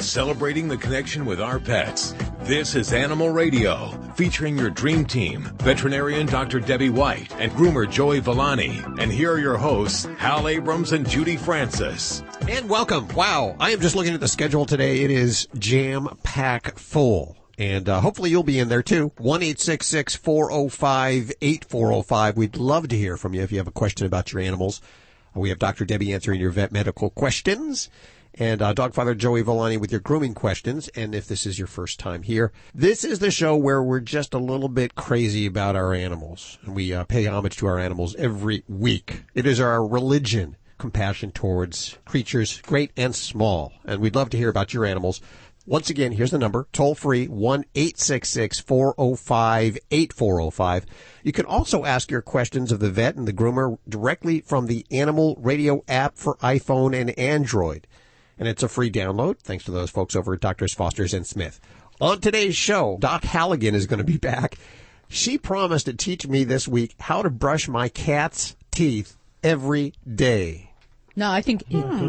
celebrating the connection with our pets. This is Animal Radio, featuring your dream team, veterinarian Dr. Debbie White and groomer Joey Villani. And here are your hosts, Hal Abrams and Judy Francis. And welcome. Wow, I am just looking at the schedule today. It is jam-pack full. And hopefully you'll be in there, too. 1-866-405-8405. We'd love to hear from you if you have a question about your animals. We have Dr. Debbie answering your vet medical questions, and Dogfather Joey Villani with your grooming questions. And if this is your first time here, this is the show where we're just a little bit crazy about our animals. And we pay homage to our animals every week. It is our religion, compassion towards creatures great and small. And we'd love to hear about your animals. Once again, here's the number, toll-free, 1-866-405-8405. You can also ask your questions of the vet and the groomer directly from the Animal Radio app for iPhone and Android. And it's a free download, thanks to those folks over at Drs. Foster's and Smith. On today's show, Doc Halligan is going to be back. She promised to teach me this week how to brush my cat's teeth every day. No, I think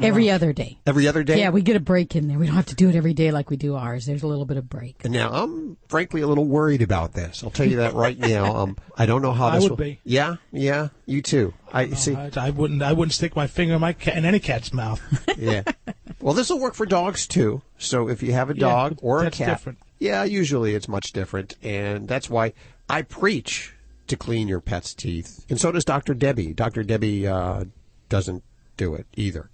every other day. Every other day? Yeah, we get a break in there. We don't have to do it every day like we do ours. There's a little bit of break. And now, I'm frankly a little worried about this. I'll tell you that right now. I don't know how this will be. Yeah, you too. See. I wouldn't stick my finger in in any cat's mouth. Yeah. Well, this will work for dogs too. So if you have a dog or a cat, different. Yeah, usually it's much different, and that's why I preach to clean your pet's teeth. And so does Dr. Debbie. Dr. Debbie doesn't do it either.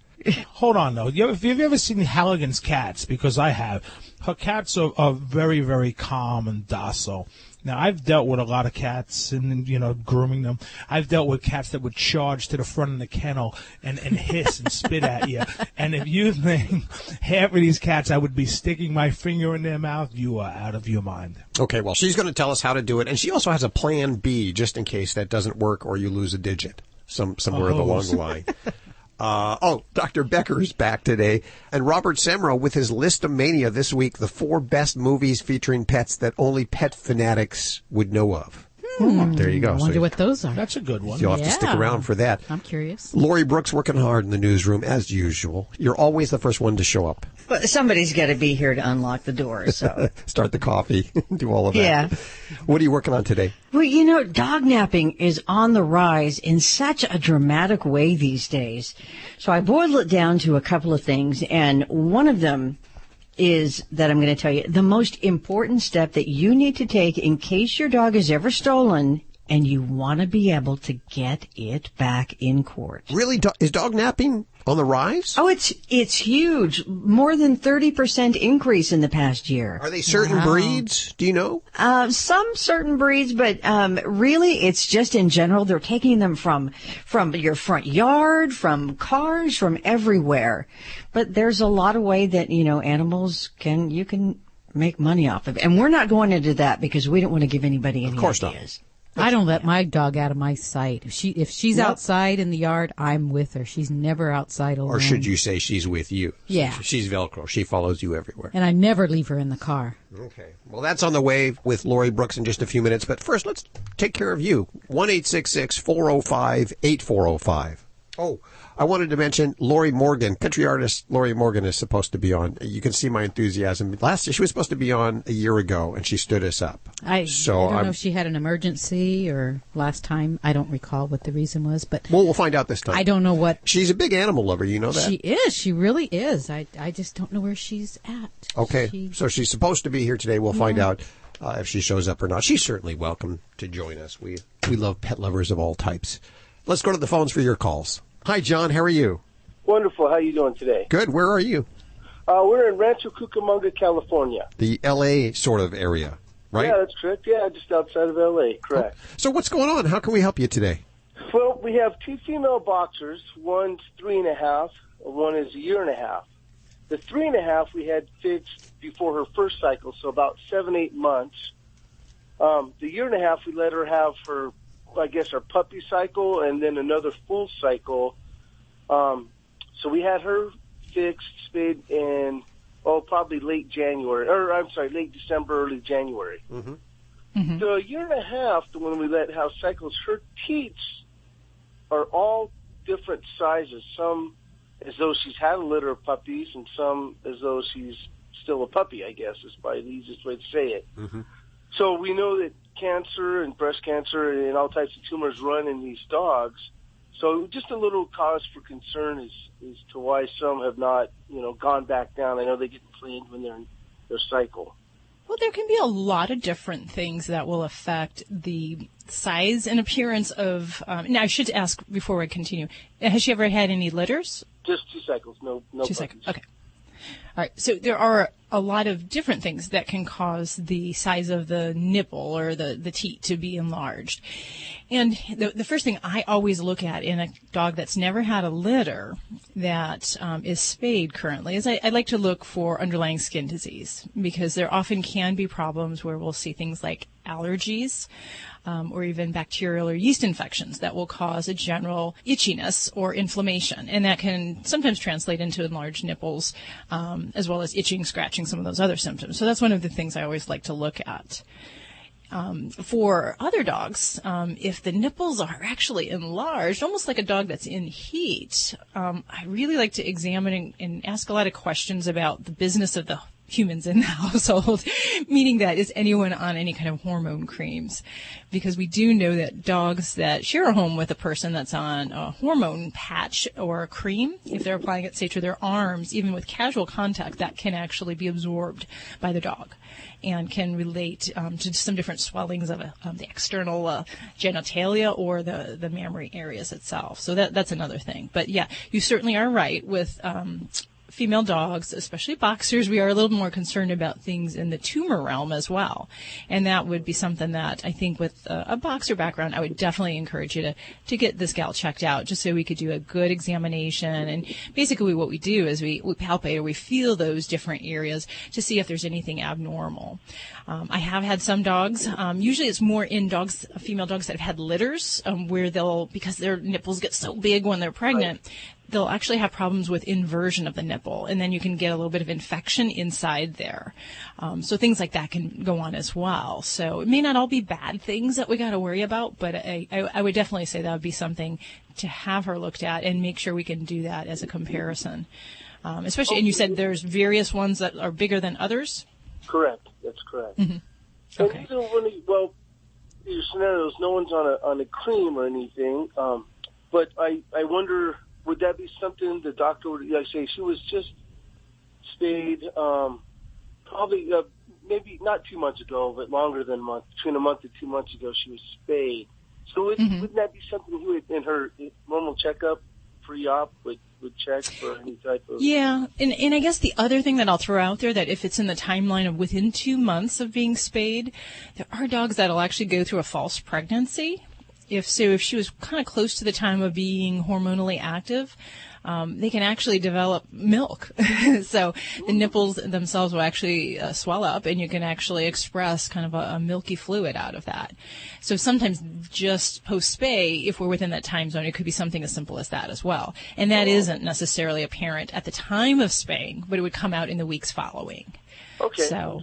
Hold on, though. Have you ever seen Halligan's cats? Because I have. Her cats are very, very calm and docile. Now, I've dealt with a lot of cats and, grooming them. I've dealt with cats that would charge to the front of the kennel and hiss and spit at you. And if you think half of these cats, I would be sticking my finger in their mouth, you are out of your mind. Okay, well, she's going to tell us how to do it. And she also has a plan B just in case that doesn't work or you lose a digit somewhere along the line. Dr. Becker's back today. And Robert Semro with his Listomania this week, the 4 best movies featuring pets that only pet fanatics would know of. There you go. I wonder what those are. That's a good one. You'll have to stick around for that. I'm curious. Lori Brooks working hard in the newsroom, as usual. You're always the first one to show up. But somebody's got to be here to unlock the door, so. Start the coffee, do all of that. Yeah. What are you working on today? Well, dog napping is on the rise in such a dramatic way these days. So I boiled it down to a couple of things, and one of them is that I'm going to tell you the most important step that you need to take in case your dog is ever stolen and you want to be able to get it back in court. Really? Is dog napping on the rise? Oh, it's huge. More than 30% increase in the past year. Are they certain breeds? Do you know? Some certain breeds, but really it's just in general. They're taking them from your front yard, from cars, from everywhere. But there's a lot of way that, animals you can make money off of. And we're not going into that because we don't want to give anybody any ideas. Not. I don't let my dog out of my sight. If she's outside in the yard, I'm with her. She's never outside alone. Or should you say she's with you? Yeah. She's Velcro. She follows you everywhere. And I never leave her in the car. Okay. Well, that's on the way with Lori Brooks in just a few minutes. But first, let's take care of you. 1-866-405-8405. Oh, I wanted to mention Lori Morgan, country artist Lori Morgan is supposed to be on. You can see my enthusiasm. Last year, she was supposed to be on a year ago, and she stood us up. I don't know if she had an emergency or last time. I don't recall what the reason was, but we'll find out this time. I don't know what. She's a big animal lover. You know that? She is. She really is. I just don't know where she's at. Okay, so she's supposed to be here today. We'll find out if she shows up or not. She's certainly welcome to join us. We love pet lovers of all types. Let's go to the phones for your calls. Hi, John. How are you? Wonderful. How are you doing today? Good. Where are you? We're in Rancho Cucamonga, California. The L.A. sort of area, right? Yeah, that's correct. Yeah, just outside of L.A., correct. So what's going on? How can we help you today? Well, we have 2 female boxers. One's 3.5, and one is 1.5 years. The 3.5 we had fixed before her first cycle, so about 7-8 months. The 1.5 years we let her have her puppy cycle and then another full cycle. So we had her fixed, spayed in, probably late December, early January. Mm-hmm. Mm-hmm. The 1.5 years, the one we let have cycles, her teats are all different sizes. Some as though she's had a litter of puppies, and some as though she's still a puppy, I guess, is probably the easiest way to say it. Mm-hmm. So we know that cancer and breast cancer and all types of tumors run in these dogs. So just a little cause for concern is to why some have not, gone back down. I know they get inflamed when they're in their cycle. Well, there can be a lot of different things that will affect the size and appearance of. Now, I should ask before we continue: has she ever had any litters? Just 2 cycles, no. 2 cycles. Okay. All right. So there are a lot of different things that can cause the size of the nipple or the teat to be enlarged. And the first thing I always look at in a dog that's never had a litter that is spayed currently is I like to look for underlying skin disease, because there often can be problems where we'll see things like allergies or even bacterial or yeast infections that will cause a general itchiness or inflammation. And that can sometimes translate into enlarged nipples, as well as itching, scratching, some of those other symptoms. So that's one of the things I always like to look at. For other dogs, if the nipples are actually enlarged, almost like a dog that's in heat, I really like to examine and ask a lot of questions about the business of the humans in the household, meaning that is anyone on any kind of hormone creams? Because we do know that dogs that share a home with a person that's on a hormone patch or a cream, if they're applying it, say, to their arms, even with casual contact, that can actually be absorbed by the dog and can relate to some different swellings of the external genitalia or the mammary areas itself. So that's another thing. But yeah, you certainly are right with female dogs, especially boxers. We are a little more concerned about things in the tumor realm as well. And that would be something that I think with a boxer background, I would definitely encourage you to get this gal checked out, just so we could do a good examination. And basically what we do is we palpate or we feel those different areas to see if there's anything abnormal. I have had some dogs, usually it's more in dogs, female dogs that have had litters, where because their nipples get so big when they're pregnant, they'll actually have problems with inversion of the nipple, and then you can get a little bit of infection inside there. So things like that can go on as well. So it may not all be bad things that we got to worry about, but I would definitely say that would be something to have her looked at and make sure we can do that as a comparison. Especially, and you said there's various ones that are bigger than others? Correct. That's correct. Mm-hmm. Okay. And your scenarios, no one's on a cream or anything, but I wonder, would that be something the doctor would, like, say she was just spayed, probably maybe not 2 months ago, but longer than a month, between a month and 2 months ago, she was spayed. So wouldn't that be something he would, in her normal checkup, pre-op, would check for any type of... Yeah, and I guess the other thing that I'll throw out there, that if it's in the timeline of within 2 months of being spayed, there are dogs that'll actually go through a false pregnancy. If she was kind of close to the time of being hormonally active, they can actually develop milk. So the nipples themselves will actually swell up, and you can actually express kind of a milky fluid out of that. So sometimes just post-spay, if we're within that time zone, it could be something as simple as that as well. And that isn't necessarily apparent at the time of spaying, but it would come out in the weeks following. Okay. So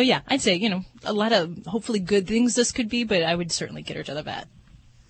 yeah, I'd say, a lot of hopefully good things this could be, but I would certainly get her to the vet.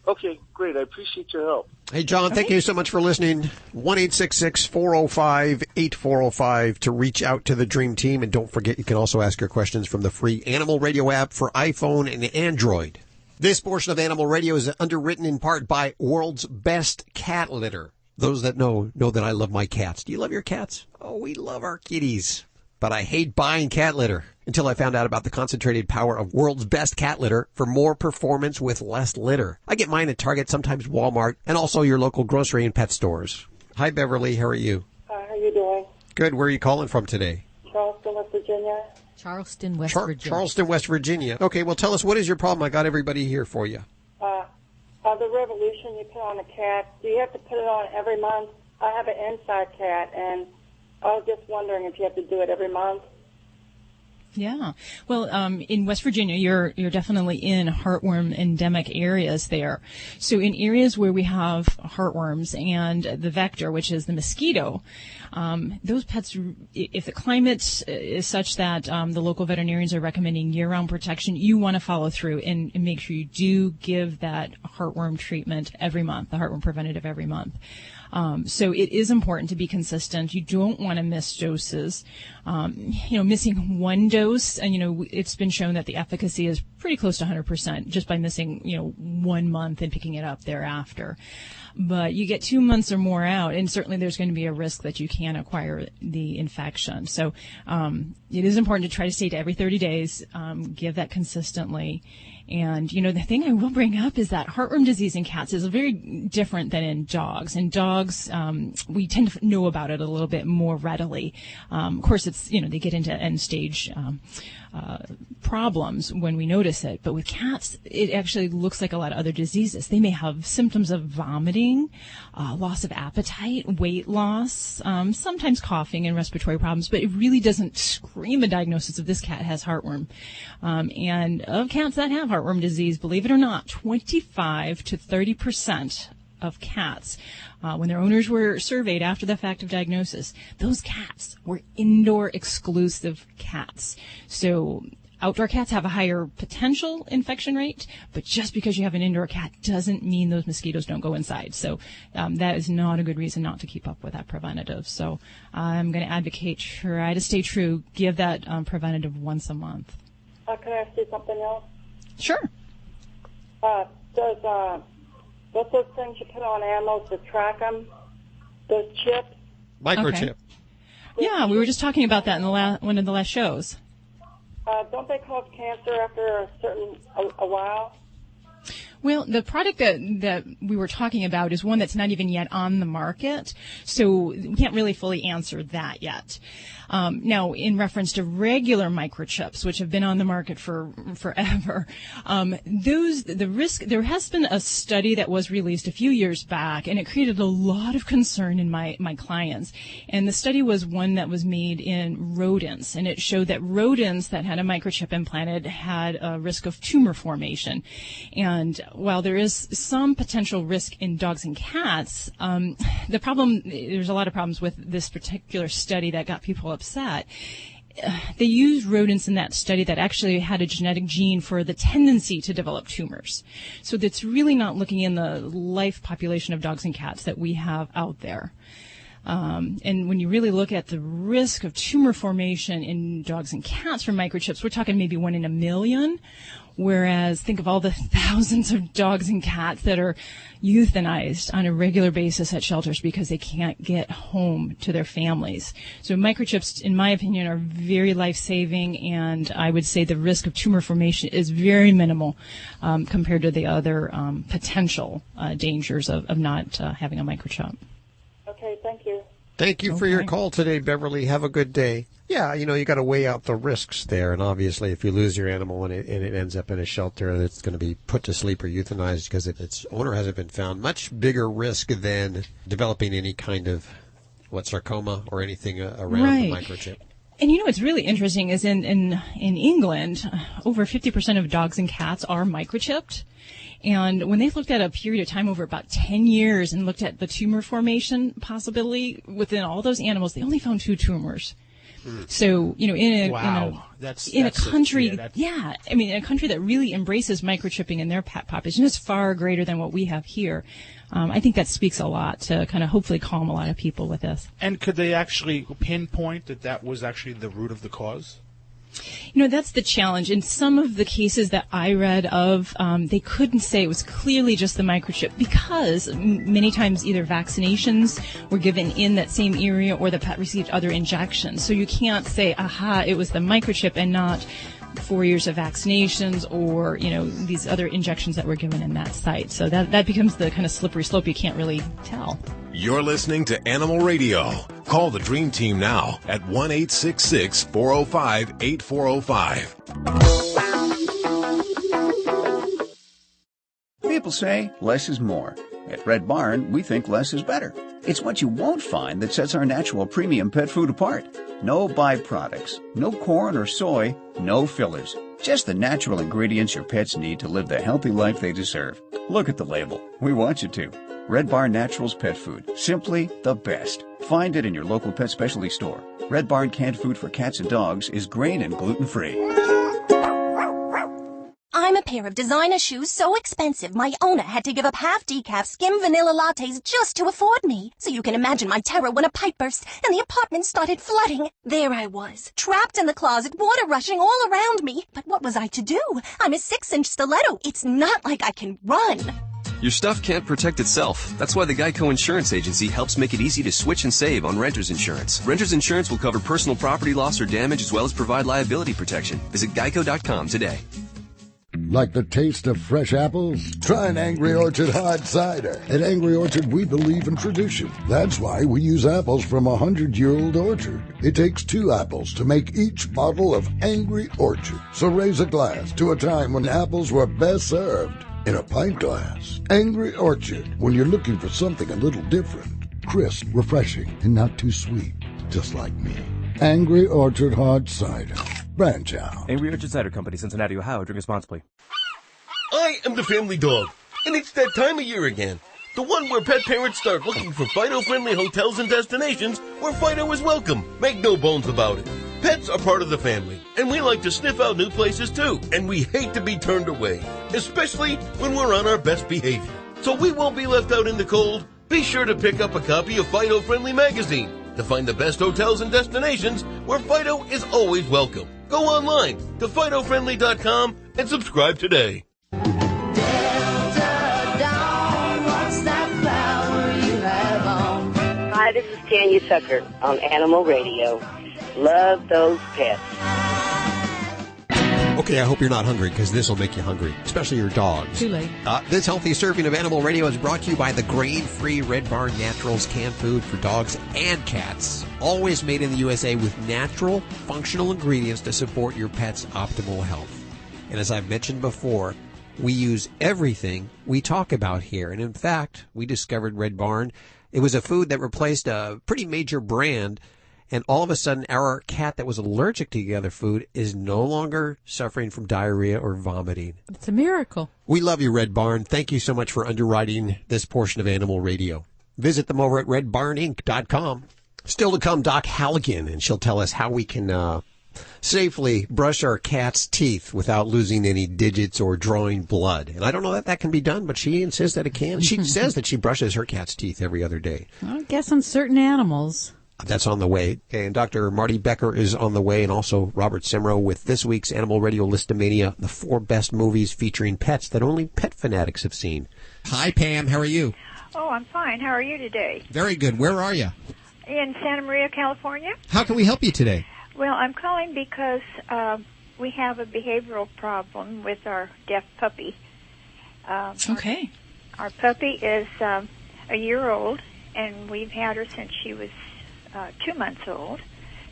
Okay, great. I appreciate your help. Hey, John, thank you so much for listening. 1-866-405-8405 to reach out to the Dream Team. And don't forget, you can also ask your questions from the free Animal Radio app for iPhone and Android. This portion of Animal Radio is underwritten in part by World's Best Cat Litter. Those that know that I love my cats. Do you love your cats? Oh, we love our kitties. But I hate buying cat litter until I found out about the concentrated power of World's Best Cat Litter for more performance with less litter. I get mine at Target, sometimes Walmart, and also your local grocery and pet stores. Hi, Beverly. How are you? Hi, how you doing? Good. Where are you calling from today? Charleston, West Virginia. Charleston, West Virginia. Charleston, West Virginia. Okay, well, tell us, what is your problem? I got everybody here for you. The Revolution you put on a cat, do you have to put it on every month? I have an inside cat, and I was just wondering if you have to do it every month. Yeah. Well, in West Virginia, you're definitely in heartworm endemic areas there. So in areas where we have heartworms and the vector, which is the mosquito, those pets, if the climate is such that the local veterinarians are recommending year-round protection, you want to follow through and make sure you do give that heartworm treatment every month, the heartworm preventative every month. So it is important to be consistent. You don't want to miss doses. Missing one dose, and it's been shown that the efficacy is pretty close to 100% just by missing 1 month and picking it up thereafter. But you get 2 months or more out, and certainly there's going to be a risk that you can acquire the infection. So it is important to try to stay to every 30 days, give that consistently. And, the thing I will bring up is that heartworm disease in cats is very different than in dogs. In dogs, we tend to know about it a little bit more readily. Of course, it's, they get into end stage problems when we notice it. But with cats, it actually looks like a lot of other diseases. They may have symptoms of vomiting, loss of appetite, weight loss, sometimes coughing and respiratory problems, but it really doesn't scream a diagnosis of this cat has heartworm. And of cats that have heartworm disease, believe it or not, 25 to 30% of cats, when their owners were surveyed after the fact of diagnosis, those cats were indoor exclusive cats. So outdoor cats have a higher potential infection rate, but just because you have an indoor cat doesn't mean those mosquitoes don't go inside. So that is not a good reason not to keep up with that preventative. So I'm going to advocate try to stay true, give that preventative once a month. Can I ask you something else? Sure. What's those things you put on animals to track them? Those chips? Microchip. Okay. Yeah, we were just talking about that in one of the last shows. Don't they cause cancer after a while? Well, the product that we were talking about is one that's not even yet on the market, so we can't really fully answer that yet. Now, in reference to regular microchips, which have been on the market for forever, there has been a study that was released a few years back, and it created a lot of concern in my clients. And the study was one that was made in rodents, and it showed that rodents that had a microchip implanted had a risk of tumor formation. And while there is some potential risk in dogs and cats, there's a lot of problems with this particular study that got people upset. They used rodents in that study that actually had a genetic gene for the tendency to develop tumors. So that's really not looking in the life population of dogs and cats that we have out there. And when you really look at the risk of tumor formation in dogs and cats from microchips, we're talking maybe 1 in a million. Whereas think of all the thousands of dogs and cats that are euthanized on a regular basis at shelters because they can't get home to their families. So microchips, in my opinion, are very life-saving, and I would say the risk of tumor formation is very minimal compared to the other potential dangers of not having a microchip. Okay, thank you. Thank you for your call today, Beverly. Have a good day. Yeah, you got to weigh out the risks there. And obviously, if you lose your animal and it ends up in a shelter, it's going to be put to sleep or euthanized because its owner hasn't been found. Much bigger risk than developing any kind of, sarcoma or anything around the microchip. And what's really interesting is in England, over 50% of dogs and cats are microchipped. And when they looked at a period of time over about 10 years and looked at the tumor formation possibility within all those animals, they only found 2 tumors. So, in a country that really embraces microchipping in their pet population, is far greater than what we have here. I think that speaks a lot to kind of hopefully calm a lot of people with this. And could they actually pinpoint that was actually the root of the cause? That's the challenge. In some of the cases that I read of, they couldn't say it was clearly just the microchip because many times either vaccinations were given in that same area or the pet received other injections. So you can't say, it was the microchip and not 4 years of vaccinations or, these other injections that were given in that site. So that becomes the kind of slippery slope you can't really tell. You're listening to Animal Radio. Call the Dream Team now at 1-866-405-8405. People say less is more. At Red Barn, we think less is better. It's what you won't find that sets our natural premium pet food apart. No byproducts, no corn or soy, no fillers. Just the natural ingredients your pets need to live the healthy life they deserve. Look at the label. We want you to. Red Barn Naturals Pet Food. Simply the best. Find it in your local pet specialty store. Red Barn canned food for cats and dogs is grain and gluten-free. I'm a pair of designer shoes so expensive, my owner had to give up half decaf skim vanilla lattes just to afford me. So you can imagine my terror when a pipe burst and the apartment started flooding. There I was, trapped in the closet, water rushing all around me. But what was I to do? I'm a 6-inch stiletto. It's not like I can run. Your stuff can't protect itself. That's why the Geico Insurance Agency helps make it easy to switch and save on renter's insurance. Renter's insurance will cover personal property loss or damage as well as provide liability protection. Visit geico.com today. Like the taste of fresh apples? Try an Angry Orchard hard cider. At Angry Orchard, we believe in tradition. That's why we use apples from a 100-year-old orchard. It takes 2 apples to make each bottle of Angry Orchard. So raise a glass to a time when apples were best served in a pint glass. Angry Orchard, when you're looking for something a little different. Crisp, refreshing, and not too sweet. Just like me. Angry Orchard hard cider. Branch out. Angry Orchard Cider Company, Cincinnati, Ohio. Drink responsibly. I am the family dog, and it's that time of year again. The one where pet parents start looking for Fido-friendly hotels and destinations where Fido is welcome. Make no bones about it. Pets are part of the family, and we like to sniff out new places too, and we hate to be turned away, especially when we're on our best behavior. So we won't be left out in the cold. Be sure to pick up a copy of Fido-friendly magazine to find the best hotels and destinations where Fido is always welcome. Go online to FidoFriendly.com and subscribe today. Hi, this is Tanya Tucker on Animal Radio. Love those pets. Okay, I hope you're not hungry, because this will make you hungry, especially your dogs. Too late. This healthy serving of Animal Radio is brought to you by the grain-free Red Barn Naturals canned food for dogs and cats. Always made in the USA with natural, functional ingredients to support your pet's optimal health. And as I've mentioned before, we use everything we talk about here. And in fact, we discovered Red Barn. It was a food that replaced a pretty major brand. And all of a sudden, our cat that was allergic to the other food is no longer suffering from diarrhea or vomiting. It's a miracle. We love you, Red Barn. Thank you so much for underwriting this portion of Animal Radio. Visit them over at redbarninc.com. Still to come, Doc Halligan, and she'll tell us how we can safely brush our cat's teeth without losing any digits or drawing blood. And I don't know that that can be done, but she insists that it can. She says that she brushes her cat's teeth every other day. I guess on certain animals. That's on the way. And Dr. Marty Becker is on the way, and also Robert Semro with this week's Animal Radio Listomania, the 4 best movies featuring pets that only pet fanatics have seen. Hi, Pam. How are you? Oh, I'm fine. How are you today? Very good. Where are you? In Santa Maria, California. How can we help you today? Well, I'm calling because we have a behavioral problem with our deaf puppy. Okay. Our puppy is a year old, and we've had her since she was 2 months old,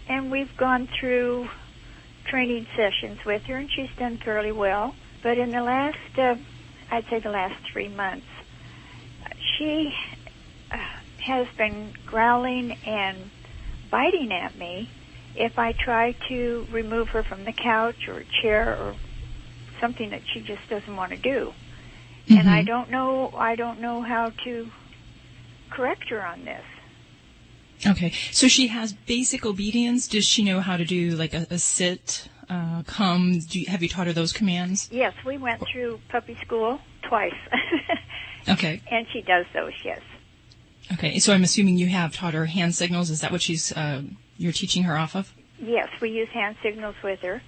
and we've gone through training sessions with her, and she's done fairly well. But in the last, I'd say the last 3 months, she has been growling and biting at me if I try to remove her from the couch or a chair or something that she just doesn't want to do. Mm-hmm. And I don't know how to correct her on this. Okay, so she has basic obedience. Does she know how to do like a sit, come? Have you taught her those commands? Yes, we went through puppy school twice. Okay. And she does those, yes. Okay, so I'm assuming you have taught her hand signals. Is that what you're teaching her off of? Yes, we use hand signals with her,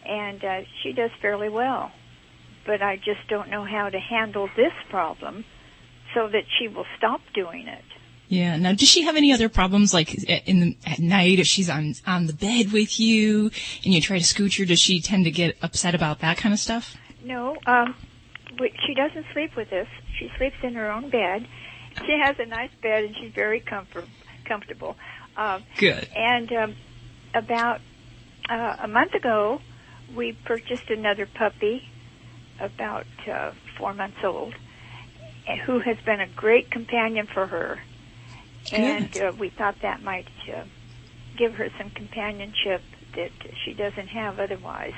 and she does fairly well. But I just don't know how to handle this problem so that she will stop doing it. Yeah. Now, does she have any other problems, like at night if she's on the bed with you and you try to scooch her? Does she tend to get upset about that kind of stuff? No. She doesn't sleep with us. She sleeps in her own bed. She has a nice bed, and she's very comfortable. Good. And about a month ago, we purchased another puppy, about 4 months old, who has been a great companion for her. And we thought that might give her some companionship that she doesn't have otherwise.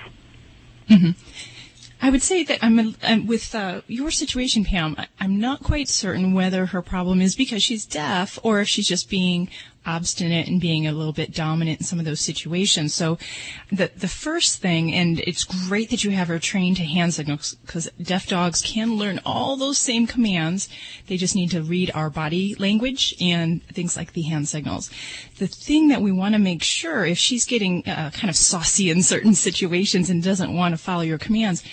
Mm-hmm. I would say that with your situation, Pam, I'm not quite certain whether her problem is because she's deaf or if she's just being obstinate and being a little bit dominant in some of those situations. So the first thing, and it's great that you have her trained to hand signals, because deaf dogs can learn all those same commands. They just need to read our body language and things like the hand signals. The thing that we want to make sure, if she's getting kind of saucy in certain situations and doesn't want to follow your commands,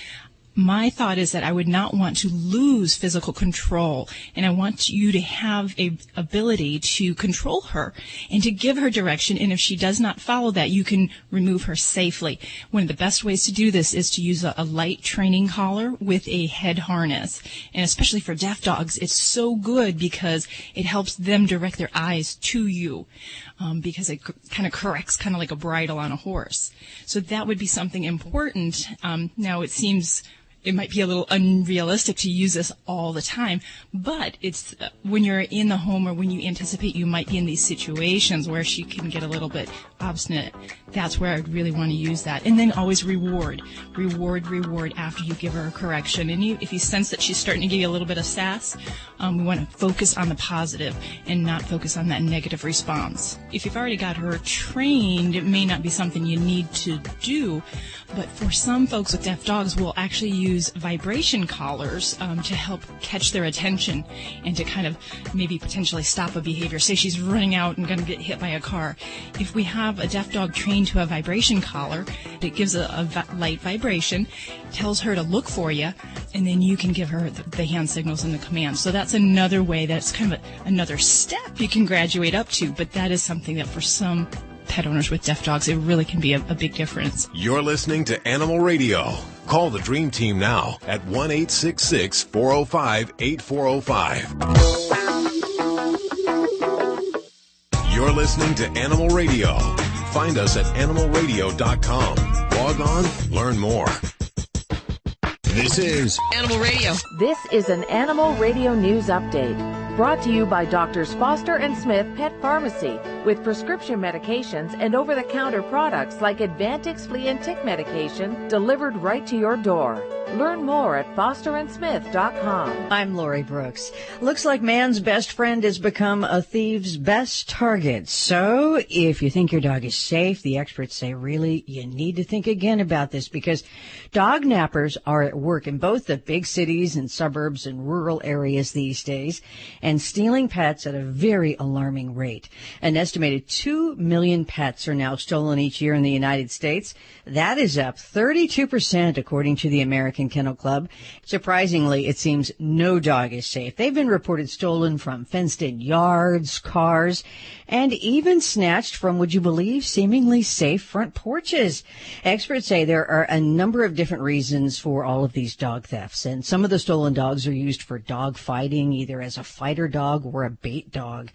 my thought is that I would not want to lose physical control, and I want you to have a ability to control her and to give her direction, and if she does not follow that, you can remove her safely. One of the best ways to do this is to use a light training collar with a head harness, and especially for deaf dogs, it's so good because it helps them direct their eyes to you, because it kind of corrects kind of like a bridle on a horse. So that would be something important. Now it seems it might be a little unrealistic to use this all the time, but it's when you're in the home or when you anticipate you might be in these situations where she can get a little bit obstinate. That's where I'd really want to use that. And then always reward after you give her a correction. And if you sense that she's starting to give you a little bit of sass, we want to focus on the positive and not focus on that negative response. If you've already got her trained, it may not be something you need to do, but for some folks with deaf dogs, we'll actually use vibration collars to help catch their attention and to kind of maybe potentially stop a behavior. Say she's running out and going to get hit by a car. If we have a deaf dog trained to a vibration collar, it gives a light vibration, tells her to look for you, and then you can give her the hand signals and the commands. So that's another way, that's kind of another step you can graduate up to, but that is something that for some pet owners with deaf dogs, it really can be a big difference. You're listening to Animal Radio. Call the Dream Team now at 1-866-405-8405. You're listening to Animal Radio. Find us at animalradio.com. Log on, learn more. This is Animal Radio. This is an Animal Radio News Update, brought to you by Doctors Foster and Smith Pet Pharmacy, with prescription medications and over-the-counter products like Advantix flea and tick medication delivered right to your door. Learn more at fosterandsmith.com. I'm Lori Brooks. Looks like man's best friend has become a thief's best target. So if you think your dog is safe, the experts say really you need to think again about this, because dog nappers are at work in both the big cities and suburbs and rural areas these days, and stealing pets at a very alarming rate. An estimated 2 million pets are now stolen each year in the United States. That is up 32% according to the American Kennel Club. Surprisingly, it seems no dog is safe. They've been reported stolen from fenced-in yards, cars, and even snatched from, would you believe, seemingly safe front porches. Experts say there are a number of different reasons for all of these dog thefts, and some of the stolen dogs are used for dog fighting, either as a fighter dog or a bait dog.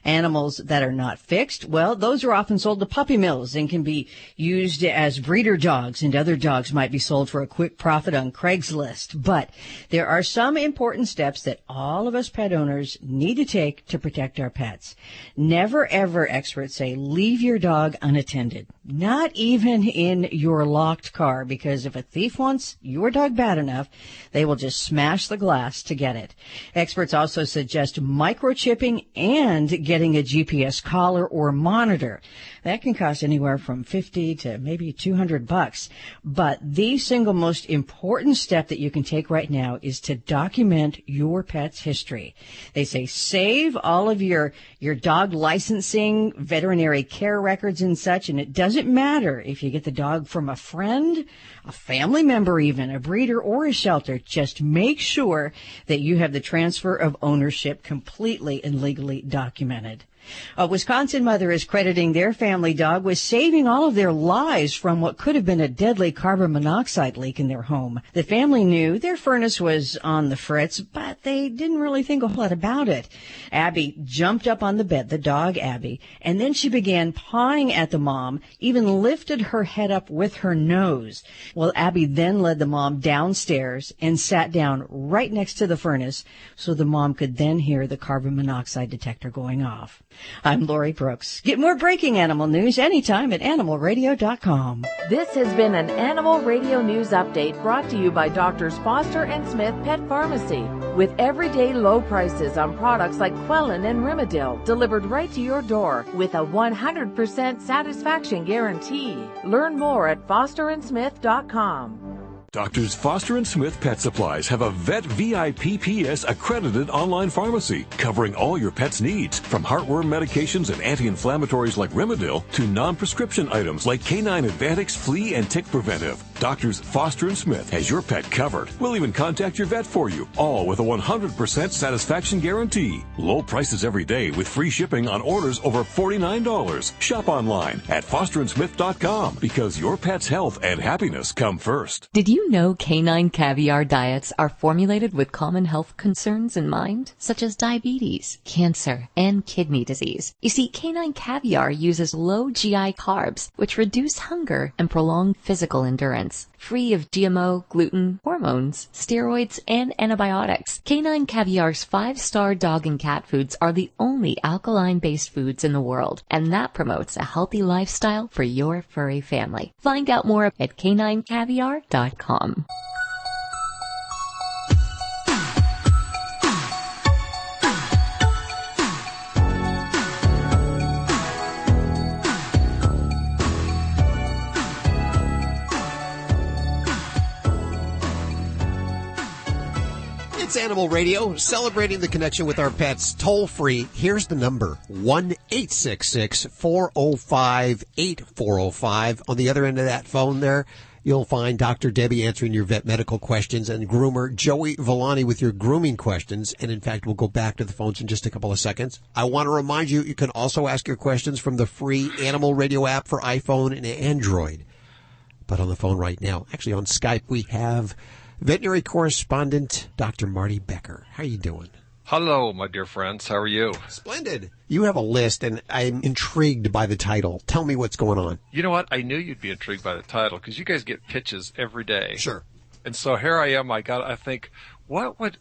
Animals that are not fixed, well, those are often sold to puppy mills and can be used as breeder dogs, and other dogs might be sold for a quick profit on Craigslist. But there are some important steps that all of us pet owners need to take to protect our pets. Never, ever, experts say, leave your dog unattended. Not even in your locked car, because if a thief wants your dog bad enough, they will just smash the glass to get it. Experts also suggest microchipping and getting a GPS collar or monitor. That can cost anywhere from $50 to maybe $200. But the single most important step that you can take right now is to document your pet's history. They say save all of your dog licensing, veterinary care records and such, and it doesn't matter if you get the dog from a friend, a family member even, a breeder or a shelter. Just make sure that you have the transfer of ownership completely and legally documented. A Wisconsin mother is crediting their family dog with saving all of their lives from what could have been a deadly carbon monoxide leak in their home. The family knew their furnace was on the fritz, but they didn't really think a whole lot about it. Abby jumped up on the bed, the dog Abby, and then she began pawing at the mom, even lifted her head up with her nose. Well, Abby then led the mom downstairs and sat down right next to the furnace so the mom could then hear the carbon monoxide detector going off. I'm Lori Brooks. Get more breaking animal news anytime at animalradio.com. This has been an Animal Radio News Update brought to you by Doctors Foster and Smith Pet Pharmacy. with everyday low prices on products like Quellin and Rimadyl delivered right to your door with a 100% satisfaction guarantee. Learn more at fosterandsmith.com. Doctors Foster and Smith Pet Supplies have a Vet VIPPS accredited online pharmacy covering all your pet's needs, from heartworm medications and anti-inflammatories like Rimadyl to non-prescription items like Canine Advantix Flea and Tick Preventive. Doctors Foster and Smith has your pet covered. We'll even contact your vet for you, all with a 100% satisfaction guarantee. Low prices every day with free shipping on orders over $49. Shop online at fosterandsmith.com because your pet's health and happiness come first. Did you know canine caviar diets are formulated with common health concerns in mind, such as diabetes, cancer, and kidney disease? You see, canine caviar uses low GI carbs, which reduce hunger and prolong physical endurance. Free of GMO, gluten, hormones, steroids, and antibiotics. Canine Caviar's 5-star dog and cat foods are the only alkaline-based foods in the world, and that promotes a healthy lifestyle for your furry family. Find out more at caninecaviar.com. It's Animal Radio, celebrating the connection with our pets, toll free. Here's the number, 1-866-405-8405. On the other end of that phone there, you'll find Dr. Debbie answering your vet medical questions and groomer Joey Villani with your grooming questions. And in fact, we'll go back to the phones in just a couple of seconds. I want to remind you, you can also ask your questions from the free Animal Radio app for iPhone and Android. But on the phone right now, actually on Skype, we have veterinary correspondent Dr. Marty Becker. How are you doing? Hello, my dear friends. How are you? Splendid. You have a list, and I'm intrigued by the title. Tell me what's going on. You know what? I knew you'd be intrigued by the title because you guys get pitches every day. Sure. And so here I am. I think, what would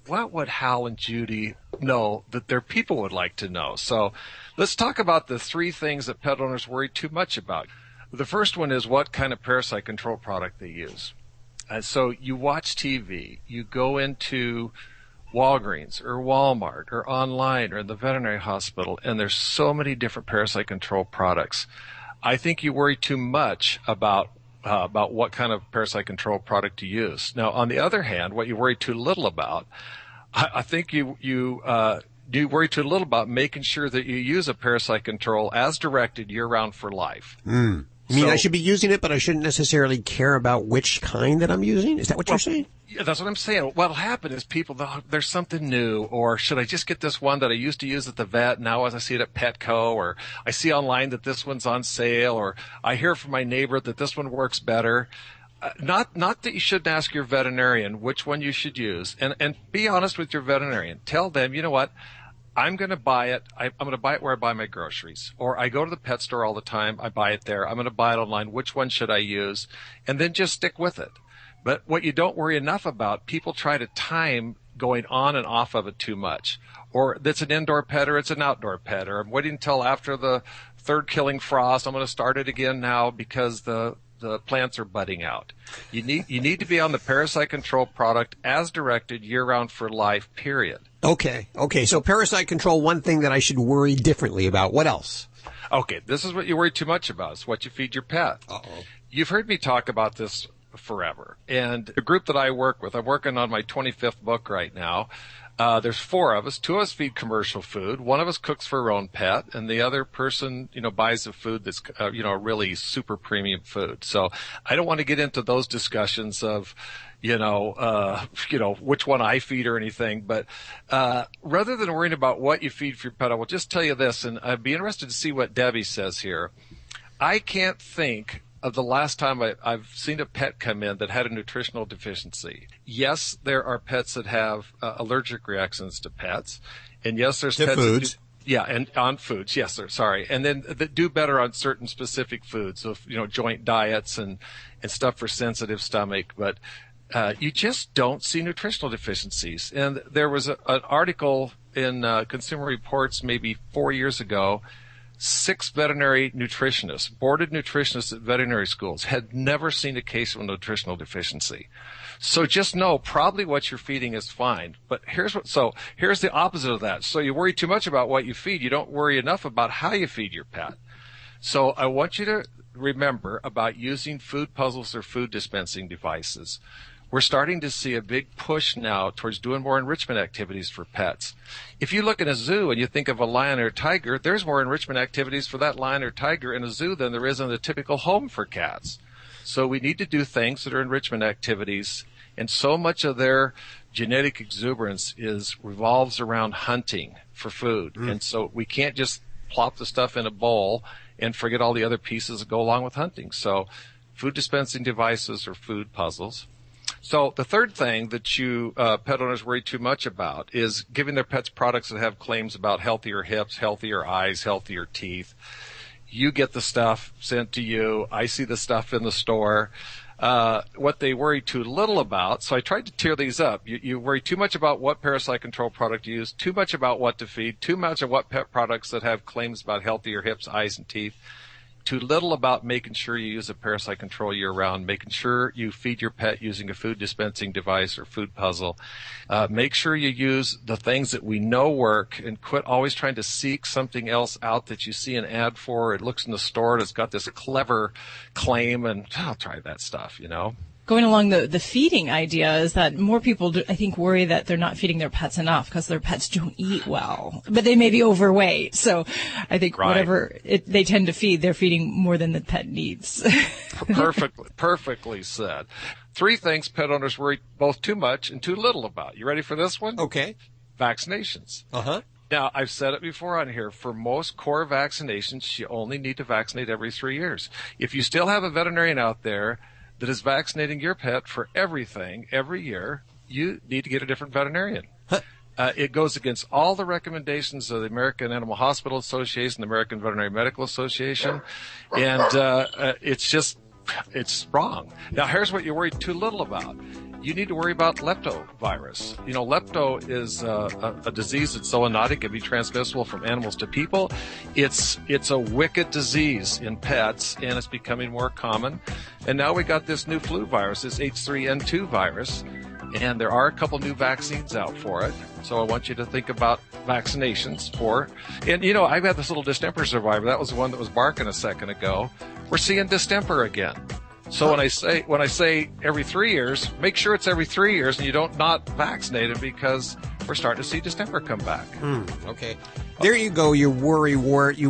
Hal and Judy know that their people would like to know? So let's talk about the 3 things that pet owners worry too much about. The first one is what kind of parasite control product they use. So you watch TV, you go into Walgreens or Walmart or online or in the veterinary hospital, and there's so many different parasite control products. I think you worry too much about what kind of parasite control product to use. Now, on the other hand, what you worry too little about, I think you worry too little about making sure that you use a parasite control as directed year-round for life. You mean I should be using it, but I shouldn't necessarily care about which kind that I'm using? Is that what you're saying? Yeah, that's what I'm saying. What'll happen is people, there's something new, or should I just get this one that I used to use at the vet, now as I see it at Petco, or I see online that this one's on sale, or I hear from my neighbor that this one works better. Not that you shouldn't ask your veterinarian which one you should use, and be honest with your veterinarian. Tell them, you know what? I'm going to buy it. I'm going to buy it where I buy my groceries. Or I go to the pet store all the time. I buy it there. I'm going to buy it online. Which one should I use? And then just stick with it. But what you don't worry enough about, people try to time going on and off of it too much. Or it's an indoor pet or it's an outdoor pet. Or I'm waiting until after the 3rd killing frost. I'm going to start it again now because the plants are budding out. You need to be on the parasite control product as directed year-round for life, period. Okay. So parasite control, one thing that I should worry differently about. What else? Okay, this is what you worry too much about. It's what you feed your pet. Uh-oh. You've heard me talk about this forever. And the group that I work with, I'm working on my 25th book right now. There's 4 of us. 2 of us feed commercial food. 1 of us cooks for her own pet, and the other person, buys the food that's, really super premium food. So I don't want to get into those discussions of, which one I feed or anything. But rather than worrying about what you feed for your pet, I will just tell you this, and I'd be interested to see what Debbie says here. I can't think of the last time I've seen a pet come in that had a nutritional deficiency. Yes, there are pets that have allergic reactions to pets. And yes, there's pets foods. And on foods. Yes, sir. Sorry. And then that do better on certain specific foods. So, joint diets and stuff for sensitive stomach. But you just don't see nutritional deficiencies. And there was an article in Consumer Reports maybe 4 years ago 6 veterinary nutritionists, boarded nutritionists at veterinary schools, had never seen a case of a nutritional deficiency. So just know probably what you're feeding is fine. But here's the opposite of that. So you worry too much about what you feed. You don't worry enough about how you feed your pet. So I want you to remember about using food puzzles or food dispensing devices. We're starting to see a big push now towards doing more enrichment activities for pets. If you look in a zoo and you think of a lion or a tiger, there's more enrichment activities for that lion or tiger in a zoo than there is in the typical home for cats. So we need to do things that are enrichment activities, and so much of their genetic exuberance revolves around hunting for food. And so we can't just plop the stuff in a bowl and forget all the other pieces that go along with hunting. So food dispensing devices or food puzzles. So the third thing that you pet owners worry too much about is giving their pets products that have claims about healthier hips, healthier eyes, healthier teeth. You get the stuff sent to you. I see the stuff in the store. What they worry too little about, so I tried to tier these up. You worry too much about what parasite control product you use, too much about what to feed, too much of what pet products that have claims about healthier hips, eyes, and teeth. Too little about making sure you use a parasite control year-round, making sure you feed your pet using a food dispensing device or food puzzle. Make sure you use the things that we know work and quit always trying to seek something else out that you see an ad for. It looks in the store and it's got this clever claim, and I'll try that stuff, you know. Going along the feeding idea is that more people, I think, worry that they're not feeding their pets enough because their pets don't eat well, but they may be overweight. So I think whatever they tend to feed, they're feeding more than the pet needs. Perfectly said. 3 things pet owners worry both too much and too little about. You ready for this one? Okay. Vaccinations. Now, I've said it before on here. For most core vaccinations, you only need to vaccinate every 3 years. If you still have a veterinarian out there that is vaccinating your pet for everything every year, you need to get a different veterinarian. It goes against all the recommendations of the American Animal Hospital Association, the American Veterinary Medical Association, and it's wrong. Now, here's what you worry too little about. You need to worry about leptovirus. You know, lepto is a disease that's zoonotic. It can be transmissible from animals to people. It's a wicked disease in pets, and it's becoming more common. And now we got this new flu virus, this H3N2 virus, and there are a couple new vaccines out for it. So I want you to think about vaccinations for. And, you know, I've had this little distemper survivor. That was the one that was barking a second ago. We're seeing distemper again. So when I say every 3 years, make sure it's every 3 years and you don't not vaccinate it, because we're starting to see distemper come back. Okay. There you go. You've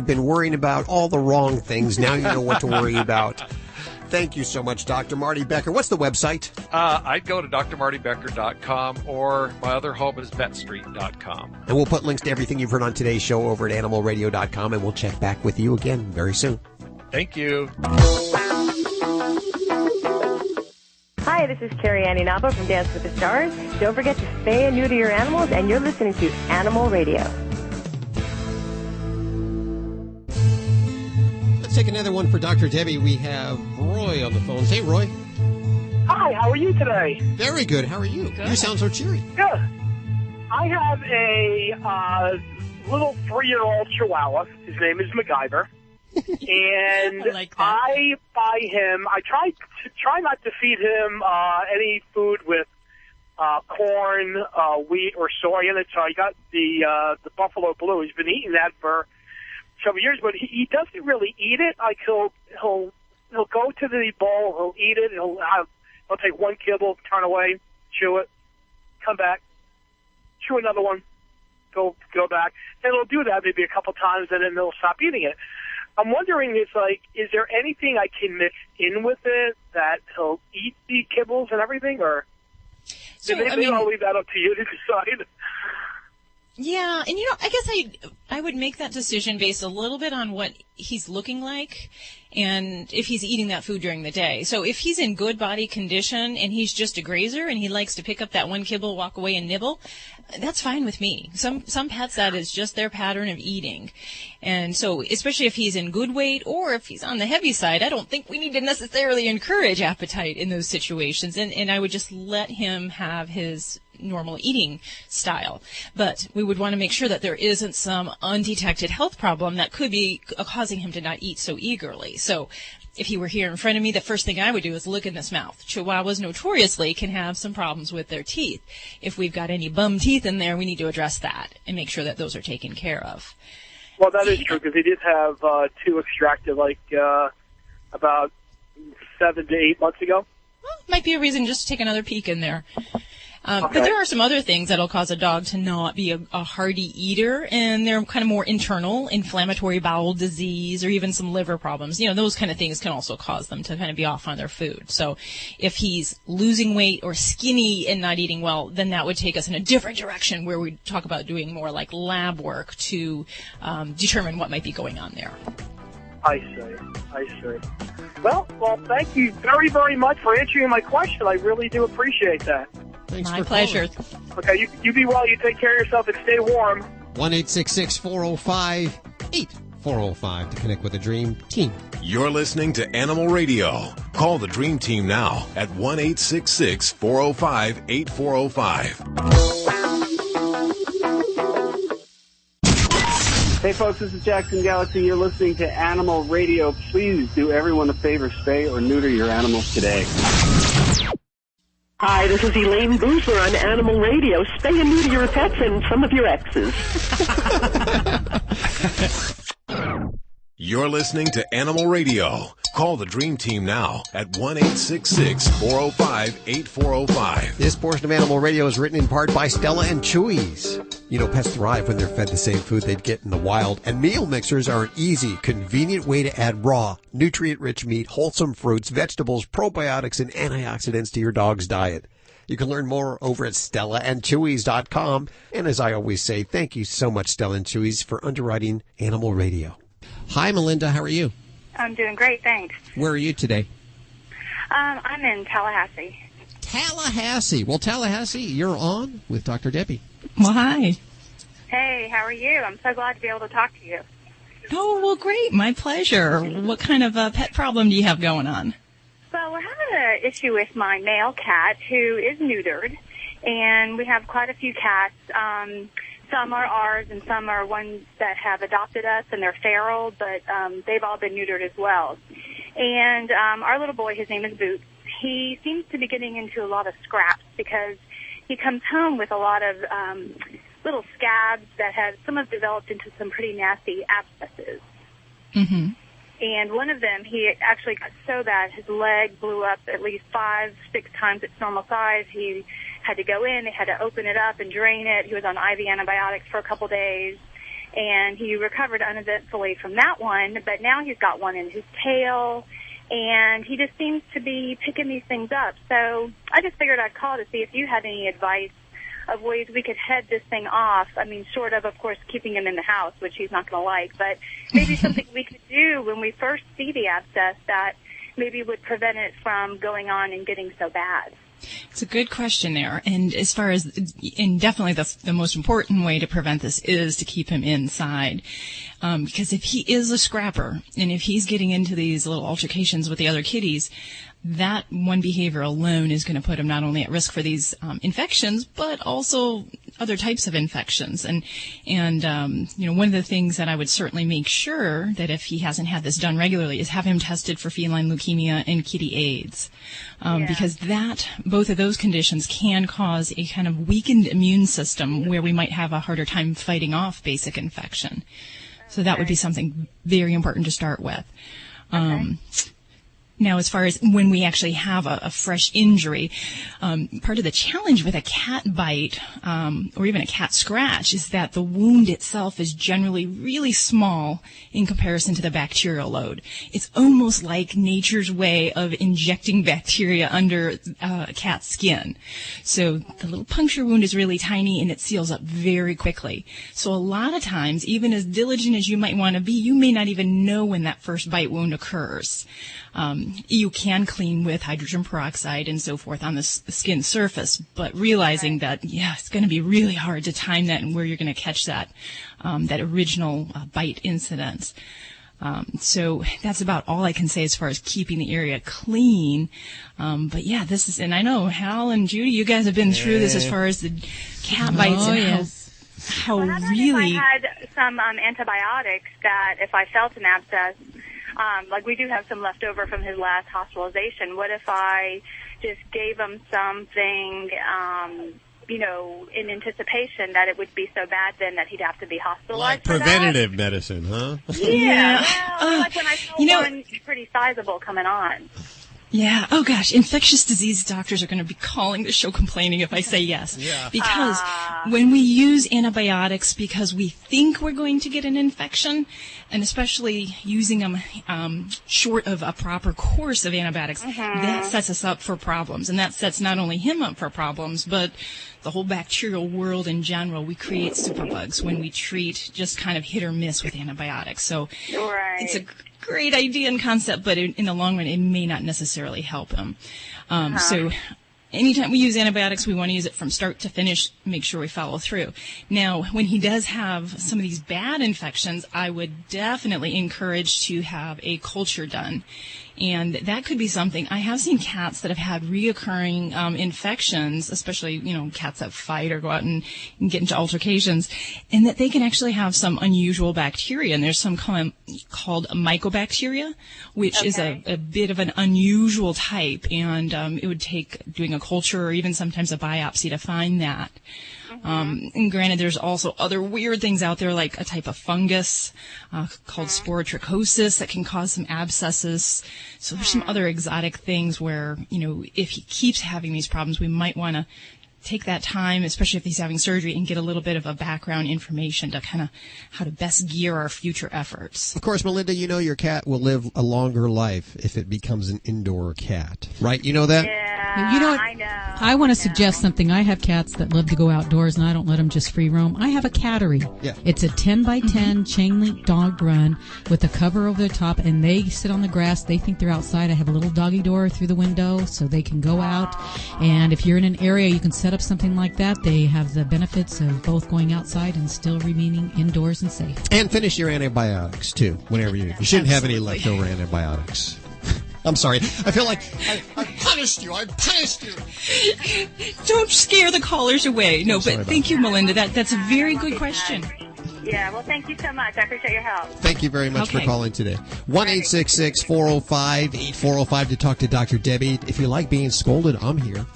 been worrying about all the wrong things. Now you know what to worry about. Thank you so much, Dr. Marty Becker. What's the website? I'd go to drmartybecker.com, or my other home is vetstreet.com. And we'll put links to everything you've heard on today's show over at animalradio.com, and we'll check back with you again very soon. Thank you. Hi, this is Carrie Annie Nava from Dance with the Stars. Don't forget to spay and neuter your animals, and you're listening to Animal Radio. Let's take another one for Dr. Debbie. We have Roy on the phone. Hey, Roy. Hi, how are you today? Very good. How are you? Good. You sound so cheery. Good. I have a little 3-year-old Chihuahua. His name is MacGyver. And I buy him. I try not to feed him any food with corn, wheat, or soy in it. So I got the Buffalo Blue. He's been eating that for several years, but he doesn't really eat it. Like he'll go to the bowl, he'll eat it, he'll take one kibble, turn away, chew it, come back, chew another one, go back, and he'll do that maybe a couple times, and then he'll stop eating it. I'm wondering is there anything I can mix in with it that he'll eat the kibbles and everything, or maybe I'll leave that up to you to decide. Yeah, and I guess I would make that decision based a little bit on what he's looking like and if he's eating that food during the day. So if he's in good body condition and he's just a grazer and he likes to pick up that one kibble, walk away and nibble, that's fine with me. Some pets, that is just their pattern of eating. And so especially if he's in good weight or if he's on the heavy side, I don't think we need to necessarily encourage appetite in those situations. And I would just let him have his normal eating style. But we would want to make sure that there isn't some undetected health problem that could be causing him to not eat so eagerly. So if he were here in front of me, the first thing I would do is look in this mouth. Chihuahuas notoriously can have some problems with their teeth. If we've got any bum teeth in there, we need to address that and make sure that those are taken care of. Well, that is true, because he did have 2 extracted, about 7 to 8 months ago. Well, might be a reason just to take another peek in there. But there are some other things that'll cause a dog to not be a hearty eater, and they're kind of more internal, inflammatory bowel disease, or even some liver problems. Those kind of things can also cause them to kind of be off on their food. So if he's losing weight or skinny and not eating well, then that would take us in a different direction, where we talk about doing more like lab work to determine what might be going on there. I see. Well, thank you very, very much for answering my question. I really do appreciate that. Thanks My for pleasure. Calling. Okay, you be well. You take care of yourself and stay warm. 1-866-405-8405 to connect with the Dream Team. You're listening to Animal Radio. Call the Dream Team now at 1-866-405-8405. Hey folks, this is Jackson Galaxy. You're listening to Animal Radio. Please do everyone a favor, spay or neuter your animals today. Hi, this is Elaine Boozler on Animal Radio. Spay and neuter your pets and some of your exes. You're listening to Animal Radio. Call the Dream Team now at 1-866-405-8405. This portion of Animal Radio is written in part by Stella and Chewy's. Pets thrive when they're fed the same food they'd get in the wild, and meal mixers are an easy, convenient way to add raw, nutrient-rich meat, wholesome fruits, vegetables, probiotics, and antioxidants to your dog's diet. You can learn more over at StellaandChewy's.com. And as I always say, thank you so much, Stella and Chewy's, for underwriting Animal Radio. Hi, Melinda. How are you? I'm doing great, thanks. Where are you today? I'm in Tallahassee. Tallahassee. Well, Tallahassee, you're on with Dr. Debbie. Well, hi. Hey, how are you? I'm so glad to be able to talk to you. Oh, well, great. My pleasure. What kind of pet problem do you have going on? Well, we're having an issue with my male cat who is neutered, and we have quite a few cats. Some are ours, and some are ones that have adopted us, and they're feral, but they've all been neutered as well. And our little boy, his name is Boots, he seems to be getting into a lot of scraps because he comes home with a lot of little scabs that some have developed into some pretty nasty abscesses. Mm-hmm. And one of them, he actually got so bad, his leg blew up at least 5-6 times its normal size. He had to go in, they had to open it up and drain it. He was on IV antibiotics for a couple days, and he recovered uneventfully from that one, but now he's got one in his tail, and he just seems to be picking these things up. So I just figured I'd call to see if you had any advice of ways we could head this thing off. I mean, short of course, keeping him in the house, which he's not going to like, but maybe something we could do when we first see the abscess that maybe would prevent it from going on and getting so bad. It's a good question there. And as far as, and definitely the most important way to prevent this is to keep him inside. Because if he is a scrapper, and if he's getting into these little altercations with the other kitties, that one behavior alone is going to put him not only at risk for these infections, but also other types of infections. And one of the things that I would certainly make sure that if he hasn't had this done regularly is have him tested for feline leukemia and kitty AIDS. Because both of those conditions can cause a kind of weakened immune system where we might have a harder time fighting off basic infection. So that would be something very important to start with. Now, as far as when we actually have a fresh injury, part of the challenge with a cat bite or even a cat scratch is that the wound itself is generally really small in comparison to the bacterial load. It's almost like nature's way of injecting bacteria under a cat's skin. So the little puncture wound is really tiny and it seals up very quickly. So a lot of times, even as diligent as you might want to be, you may not even know when that first bite wound occurs. You can clean with hydrogen peroxide and so forth on the skin surface, but realizing that, it's going to be really hard to time that and where you're going to catch that original bite incidence. So that's about all I can say as far as keeping the area clean. But yeah, this is, and I know Hal and Judy, you guys have been through this as far as the cat bites and how really. If I had some antibiotics that if I felt an abscess, like we do have some left over from his last hospitalization, what if I just gave him something, in anticipation that it would be so bad then that he'd have to be hospitalized Like preventative medicine, huh? Yeah. Well, like when I saw one pretty sizable coming on. Yeah. Oh, gosh. Infectious disease doctors are going to be calling the show complaining if I say yes. Yeah. Because when we use antibiotics because we think we're going to get an infection, and especially using them short of a proper course of antibiotics, that sets us up for problems. And that sets not only him up for problems, but the whole bacterial world in general. We create superbugs when we treat just kind of hit or miss with antibiotics. So it's a great idea and concept, but in the long run, it may not necessarily help him. So anytime we use antibiotics, we want to use it from start to finish, make sure we follow through. Now, when he does have some of these bad infections, I would definitely encourage to have a culture done. And that could be something. I have seen cats that have had reoccurring infections, especially, cats that fight or go out and get into altercations, and that they can actually have some unusual bacteria. And there's some called mycobacteria, which is a bit of an unusual type. And it would take doing a culture or even sometimes a biopsy to find that. And granted, there's also other weird things out there, like a type of fungus called sporotrichosis that can cause some abscesses. So there's some other exotic things where, if he keeps having these problems, we might want to take that time, especially if he's having surgery, and get a little bit of a background information to kind of how to best gear our future efforts. Of course, Melinda, your cat will live a longer life if it becomes an indoor cat, right? You know that? Yeah, I know. I want to suggest something. I have cats that love to go outdoors, and I don't let them just free roam. I have a cattery. Yeah. It's a 10x10 chain link dog run with a cover over the top, and they sit on the grass. They think they're outside. I have a little doggy door through the window so they can go out. And if you're in an area, you can set up something like that. They have the benefits of both going outside and still remaining indoors and safe. And finish your antibiotics, too, whenever you shouldn't have any leftover antibiotics. I'm sorry. I feel like I punished you. I punished you. Don't scare the callers away. No, but thank you, Melinda. That's a very good question. Yeah, well, thank you so much. I appreciate your help. Thank you very much for calling today. 1-866-405-8405 to talk to Dr. Debbie. If you like being scolded, I'm here.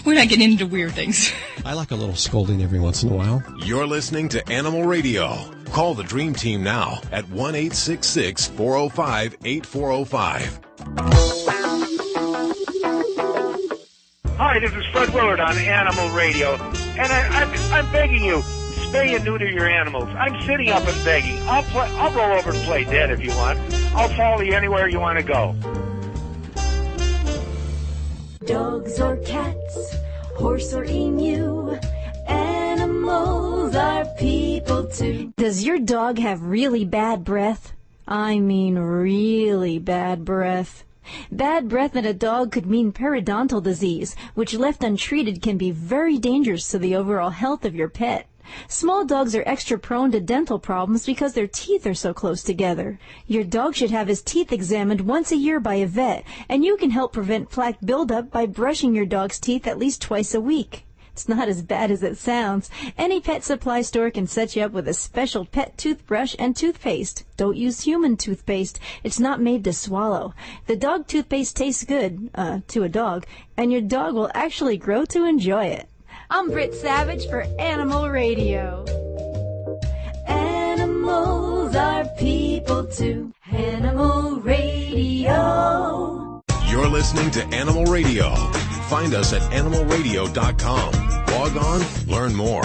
We're not getting into weird things. I like a little scolding every once in a while. You're listening to Animal Radio. Call the Dream Team now at 1-866-405-8405. Hi, this is Fred Willard on Animal Radio, and I'm begging you, spay and neuter your animals. I'm sitting up and begging. I'll roll over and play dead if you want. I'll follow you anywhere you want to go. Dogs or cats, horse or emu, animals are people too. Does your dog have really bad breath? I mean really bad breath. Bad breath in a dog could mean periodontal disease, which left untreated can be very dangerous to the overall health of your pet. Small dogs are extra prone to dental problems because their teeth are so close together. Your dog should have his teeth examined once a year by a vet, and you can help prevent plaque buildup by brushing your dog's teeth at least twice a week. It's not as bad as it sounds. Any pet supply store can set you up with a special pet toothbrush and toothpaste. Don't use human toothpaste. It's not made to swallow. The dog toothpaste tastes good, to a dog, and your dog will actually grow to enjoy it. I'm Britt Savage for Animal Radio. Animals are people too. Animal Radio. You're listening to Animal Radio. Find us at animalradio.com. Log on, learn more.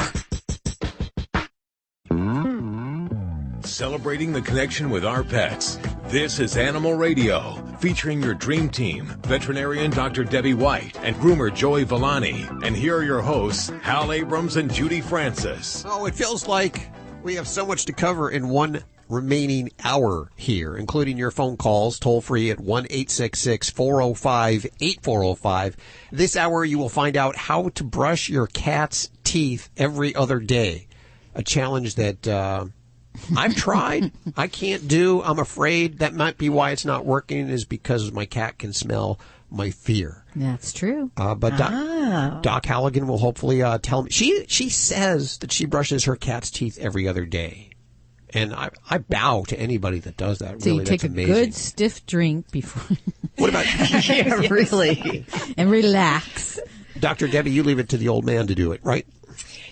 Celebrating the connection with our pets. This is Animal Radio, featuring your dream team, veterinarian Dr. Debbie White and groomer Joey Villani. And here are your hosts, Hal Abrams and Judy Francis. Oh, it feels like we have so much to cover in one remaining hour here, including your phone calls, toll free at 1-866-405-8405. This hour you will find out how to brush your cat's teeth every other day. A challenge that I've tried. I can't I'm afraid that might be why it's not working, is because my cat can smell my fear. That's true. But Doc Halligan will hopefully tell me. She says that she brushes her cat's teeth every other day. And I bow to anybody that does that. So really, you take that's a amazing. good stiff drink before. What about yeah, really? And relax. Dr. Debbie, you leave it to the old man to do it, right?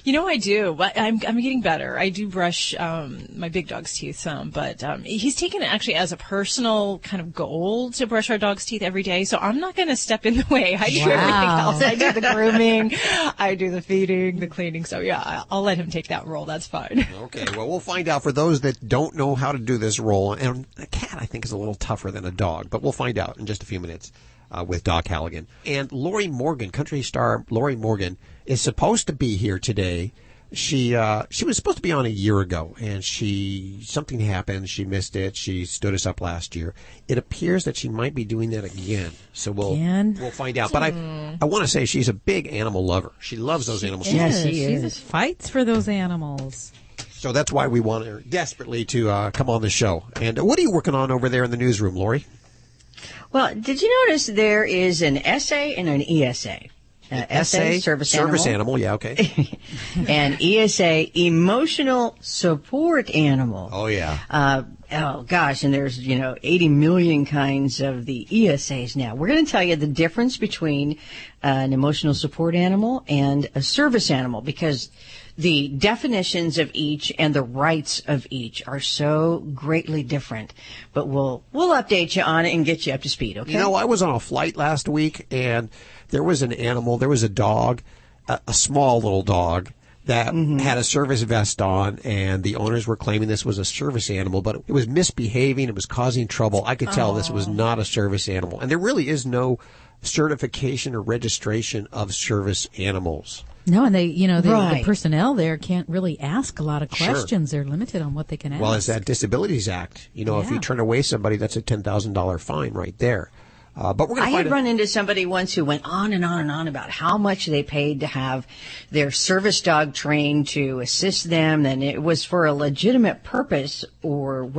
You know, I do. I'm getting better. I do brush my big dog's teeth some, but he's taken it actually as a personal kind of goal to brush our dog's teeth every day. So I'm not going to step in the way. I do everything else. I do the grooming, I do the feeding, the cleaning. So yeah, I'll let him take that role. That's fine. Okay, well, we'll find out for those that don't know how to do this role. And a cat, I think, is a little tougher than a dog, but we'll find out in just a few minutes with Doc Halligan. And Lori Morgan, country star Lori Morgan, is supposed to be here today. She was supposed to be on a year ago, and something happened. She missed it. She stood us up last year. It appears that she might be doing that again. So we'll find out. But I want to say she's a big animal lover. She loves those animals. Yes, she fights for those animals. So that's why we want her desperately to come on the show. And what are you working on over there in the newsroom, Lori? Well, did you notice there is an SA and an ESA? SA, service animal. Yeah, okay. And ESA, emotional support animal. Oh, yeah. Oh, gosh, and there's, 80 million kinds of the ESAs now. We're going to tell you the difference between an emotional support animal and a service animal, because the definitions of each and the rights of each are so greatly different. But we'll update you on it and get you up to speed, okay? I was on a flight last week, and there was an animal, there was a dog, a small little dog, that had a service vest on, and the owners were claiming this was a service animal, but it was misbehaving, it was causing trouble. I could tell this was not a service animal. And there really is no certification or registration of service animals. No, and the personnel there can't really ask a lot of questions. Sure. They're limited on what they can ask. Well, it's that Disabilities Act. If you turn away somebody, that's a $10,000 fine right there. But we're going to I had run into somebody once who went on and on and on about how much they paid to have their service dog trained to assist them, and it was for a legitimate purpose, or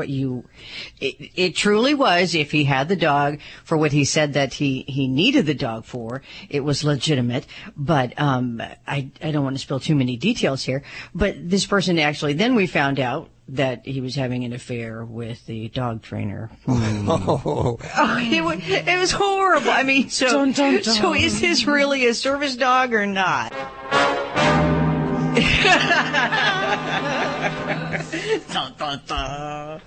it truly was. If he had the dog for what he said that he needed the dog for, it was legitimate. But I don't want to spill too many details here. But this person actually, then we found out that he was having an affair with the dog trainer. It was horrible. I mean, so is this really a service dog or not?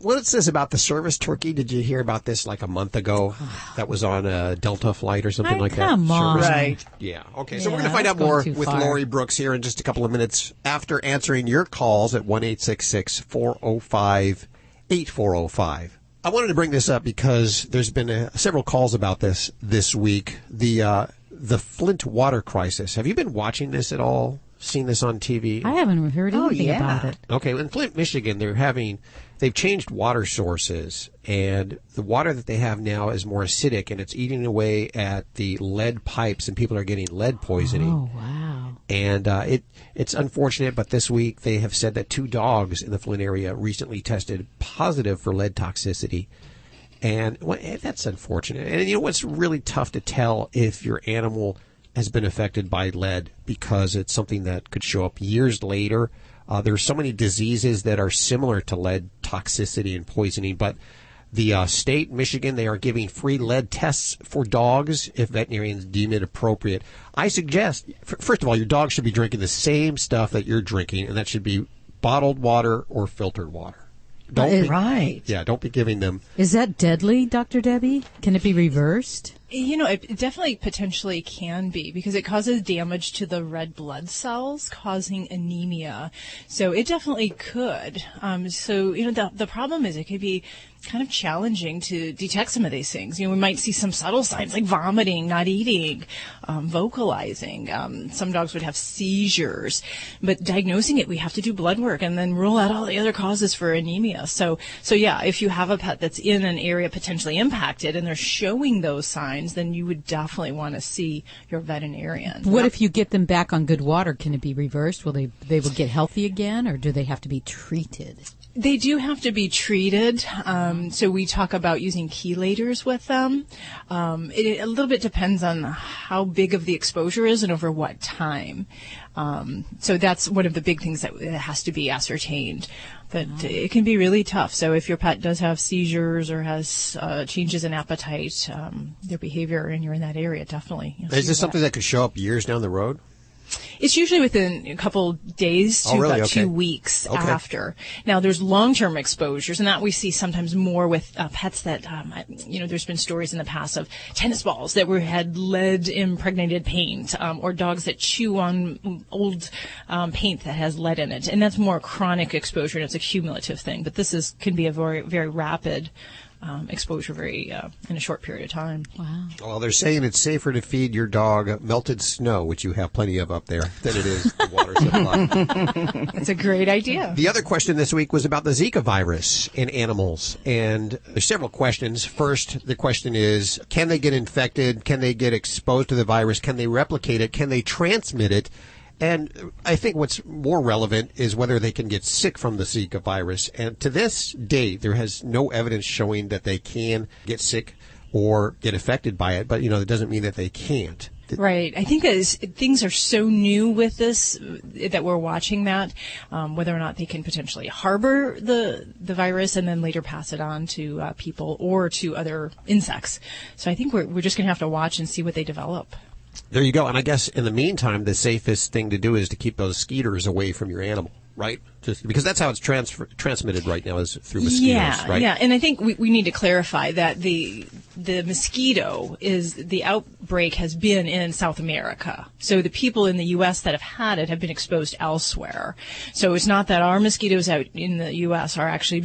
What is this about the service turkey? Did you hear about this like a month ago? That was on a Delta flight or something like that? Come on. Right. Yeah. Okay, so we're going to find out more with Lori Brooks here in just a couple of minutes after answering your calls at 1-866-405-8405. I wanted to bring this up because there's been several calls about this week. The Flint water crisis. Have you been watching this at all? Seen this on TV? I haven't heard anything about it. Okay, in Flint, Michigan, they've changed water sources, and the water that they have now is more acidic, and it's eating away at the lead pipes, and people are getting lead poisoning. Oh, wow. And it's unfortunate, but this week they have said that 2 dogs in the Flint area recently tested positive for lead toxicity. And that's unfortunate. And what's really tough to tell if your animal has been affected by lead, because it's something that could show up years later. There's so many diseases that are similar to lead toxicity and poisoning, but the state, Michigan, they are giving free lead tests for dogs if veterinarians deem it appropriate. I suggest, first of all, your dog should be drinking the same stuff that you're drinking, and that should be bottled water or filtered water. Right. Yeah, don't be giving them. Is that deadly, Dr. Debbie? Can it be reversed? It definitely potentially can be, because it causes damage to the red blood cells, causing anemia. So it definitely could. The problem is it could be kind of challenging to detect some of these things. We might see some subtle signs like vomiting, not eating, vocalizing. Some dogs would have seizures, but diagnosing it, we have to do blood work and then rule out all the other causes for anemia. So yeah, if you have a pet that's in an area potentially impacted and they're showing those signs, then you would definitely want to see your veterinarian. What if you get them back on good water? Can it be reversed? Will they will get healthy again, or do they have to be treated? They do have to be treated. So we talk about using chelators with them. It a little bit depends on how big of the exposure is and over what time. So that's one of the big things that has to be ascertained. But it can be really tough. So if your pet does have seizures or has changes in appetite, their behavior, and you're in that area, definitely. Is this something that could show up years down the road? It's usually within a couple days to about 2 weeks after. Now, there's long-term exposures, and that we see sometimes more with pets that, there's been stories in the past of tennis balls that had lead-impregnated paint, or dogs that chew on old paint that has lead in it. And that's more chronic exposure, and it's a cumulative thing. But this can be a very, very rapid exposure in a short period of time. Wow. Well, they're saying it's safer to feed your dog melted snow, which you have plenty of up there, than it is the water supply. That's a great idea. The other question this week was about the Zika virus in animals. And there's several questions. First, the question is, can they get infected? Can they get exposed to the virus? Can they replicate it? Can they transmit it? And I think what's more relevant is whether they can get sick from the Zika virus. And to this date, there has no evidence showing that they can get sick or get affected by it. But, it doesn't mean that they can't. Right. I think that things are so new with this that we're watching that, whether or not they can potentially harbor the virus and then later pass it on to people or to other insects. So I think we're just going to have to watch and see what they develop. There you go. And I guess in the meantime, the safest thing to do is to keep those skeeters away from your animal, right? Just because that's how it's transmitted right now, is through mosquitoes, right? Yeah. And I think we need to clarify that the mosquito the outbreak has been in South America. So the people in the U.S. that have had it have been exposed elsewhere. So it's not that our mosquitoes out in the U.S. are actually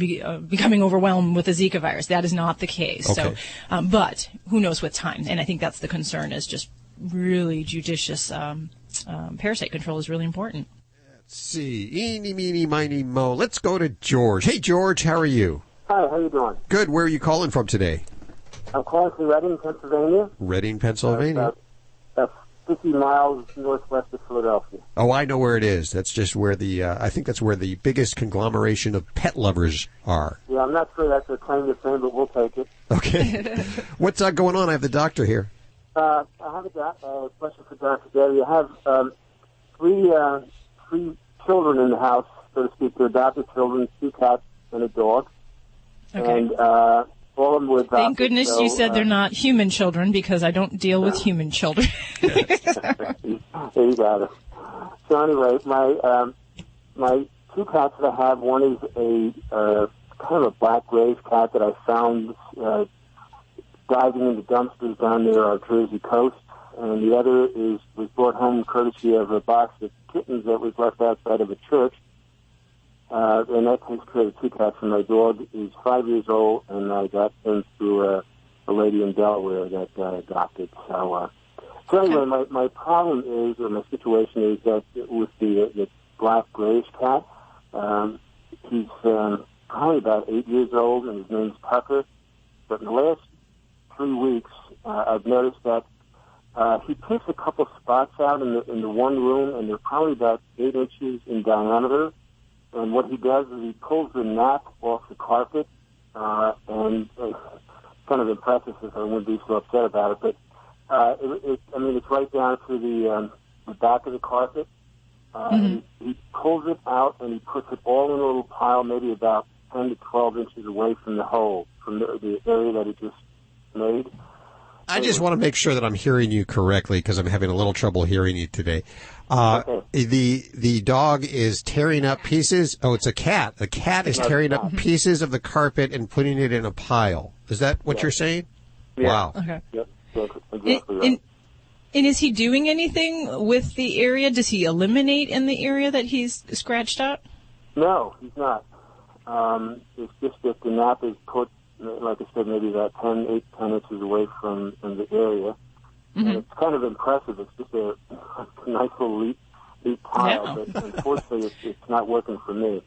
becoming overwhelmed with the Zika virus. That is not the case. Okay. So, but who knows with time? And I think that's the concern, is just really judicious parasite control is really important. Let's see. Eeny, meeny, miny, mo. Let's go to George. Hey, George, how are you? Hi, how you doing? Good. Where are you calling from today? I'm calling from Reading, Pennsylvania. Reading, Pennsylvania. About 50 miles northwest of Philadelphia. Oh, I know where it is. That's just where I think that's where the biggest conglomeration of pet lovers are. Yeah, I'm not sure that's a claim to fame, but we'll take it. Okay. What's going on? I have the doctor here. I have a question for Dr. Debbie. I have three children in the house, so to speak. They're adopted children, 2 cats and a dog. Okay. And all of them were adopted. Thank goodness you said they're not human children, because I don't deal with human children. There you got it. So anyway, my 2 cats that I have, one is a kind of a black grayish cat that I found diving into dumpsters down near our Jersey coast, and the other was brought home courtesy of a box of kittens that was left outside of a church. And that takes care of the 2 cats. And my dog is 5 years old, and I got him through a lady in Delaware that adopted. So anyway, my problem is, or my situation is that with the black grayish cat, he's probably about 8 years old, and his name's Tucker. But in the last 3 weeks, I've noticed that he picks a couple spots out in the one room, and they're probably about 8 inches in diameter. And what he does is he pulls the nap off the carpet, and it's kind of impressive, if I wouldn't be so upset about it. But it's right down to the back of the carpet. He pulls it out and he puts it all in a little pile, maybe about 10 to 12 inches away from the hole, from the area that it just made. I just want to make sure that I'm hearing you correctly, because I'm having a little trouble hearing you today. Okay. The dog is tearing up pieces. Oh, it's a cat. The cat is tearing up pieces of the carpet and putting it in a pile. Is that what you're saying? Yeah. Wow. Okay. Yep. Exactly right. And is he doing anything with the area? Does he eliminate in the area that he's scratched up? No, he's not. It's just that the nap is put, like I said, maybe about 10 inches away from the area. And it's kind of impressive. It's just a nice little neat pile, but unfortunately it's not working for me.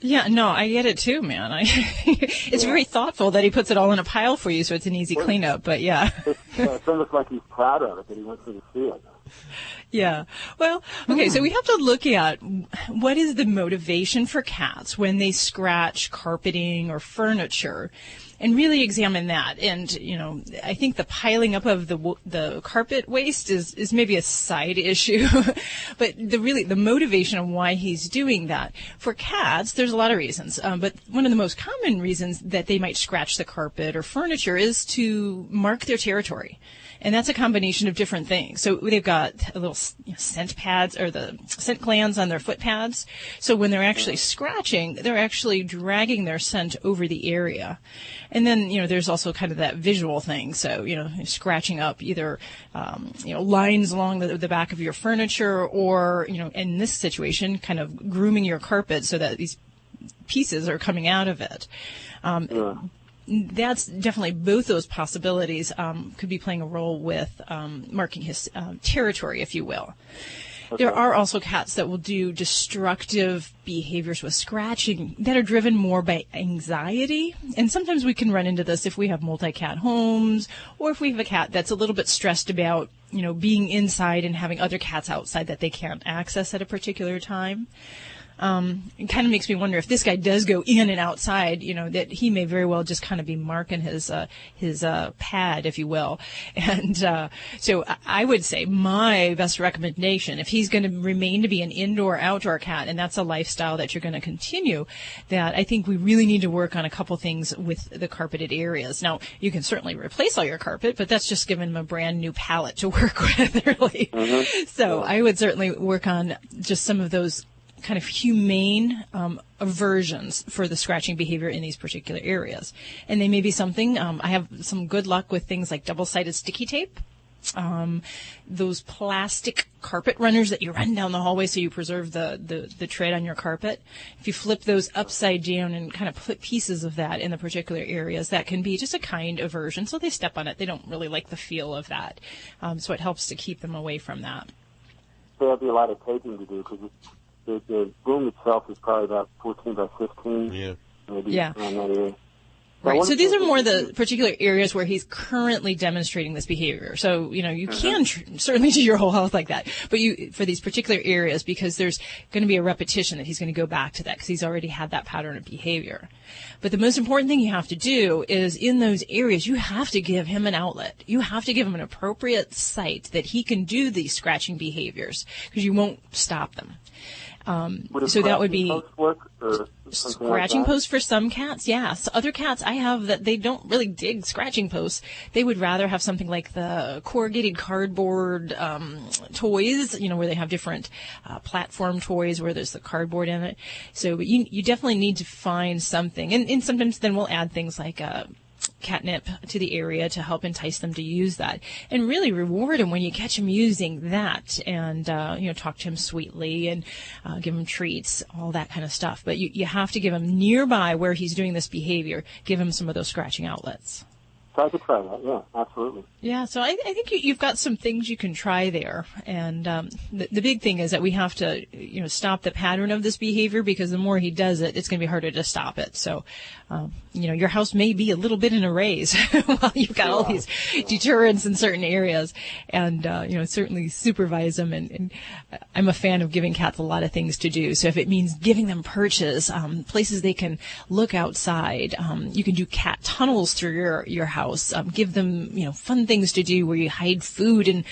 Yeah, no, I get it too, man. It's very thoughtful that he puts it all in a pile for you, so it's an easy cleanup, but yeah. It's almost like he's proud of it, that he wants me to see it. Yeah. Well, okay, so we have to look at what is the motivation for cats when they scratch carpeting or furniture and really examine that. And, I think the piling up of the carpet waste is maybe a side issue, but the motivation of why he's doing that. For cats, there's a lot of reasons, but one of the most common reasons that they might scratch the carpet or furniture is to mark their territory. And that's a combination of different things. So they've got a little scent pads or the scent glands on their foot pads. So when they're actually scratching, they're actually dragging their scent over the area. And then, there's also kind of that visual thing. So, scratching up either, lines along the back of your furniture or, in this situation, kind of grooming your carpet so that these pieces are coming out of it. That's definitely both those possibilities could be playing a role with marking his territory, if you will. Okay. There are also cats that will do destructive behaviors with scratching that are driven more by anxiety. And sometimes we can run into this if we have multi-cat homes or if we have a cat that's a little bit stressed about, being inside and having other cats outside that they can't access at a particular time. It kind of makes me wonder if this guy does go in and outside, that he may very well just kind of be marking his pad, if you will. And so I would say my best recommendation, if he's going to remain to be an indoor-outdoor cat, and that's a lifestyle that you're going to continue, that I think we really need to work on a couple things with the carpeted areas. Now, you can certainly replace all your carpet, but that's just giving him a brand new palette to work with, really. Mm-hmm. So I would certainly work on just some of those kind of humane aversions for the scratching behavior in these particular areas. And they may be something, I have some good luck with things like double-sided sticky tape, those plastic carpet runners that you run down the hallway so you preserve the tread on your carpet. If you flip those upside down and kind of put pieces of that in the particular areas, that can be just a kind aversion. So they step on it. They don't really like the feel of that. So it helps to keep them away from that. There'll be a lot of taping to do because the room itself is probably about 14 by 15. Yeah. Maybe. Yeah. Right. So these are more the particular areas where he's currently demonstrating this behavior. So, you can certainly do your whole house like that. But for these particular areas, because there's going to be a repetition that he's going to go back to that because he's already had that pattern of behavior. But the most important thing you have to do is in those areas, you have to give him an outlet. You have to give him an appropriate site that he can do these scratching behaviors because you won't stop them. So that would be scratching posts for some cats. Yes. Other cats I have that they don't really dig scratching posts. They would rather have something like the corrugated cardboard toys, where they have different platform toys where there's the cardboard in it. So but you definitely need to find something. And sometimes then we'll add things like catnip to the area to help entice them to use that, and really reward him when you catch him using that, and talk to him sweetly and give him treats, all that kind of stuff. But you have to give him nearby where he's doing this behavior, give him some of those scratching outlets. So I could try that, yeah, absolutely. Yeah, so I think you've got some things you can try there. And the big thing is that we have to, stop the pattern of this behavior, because the more he does it, it's going to be harder to stop it. So, your house may be a little bit in a raise while you've got all these deterrents in certain areas. And, certainly supervise them. And I'm a fan of giving cats a lot of things to do. So if it means giving them perches, places they can look outside, you can do cat tunnels through your house. Give them, fun things to do where you hide food in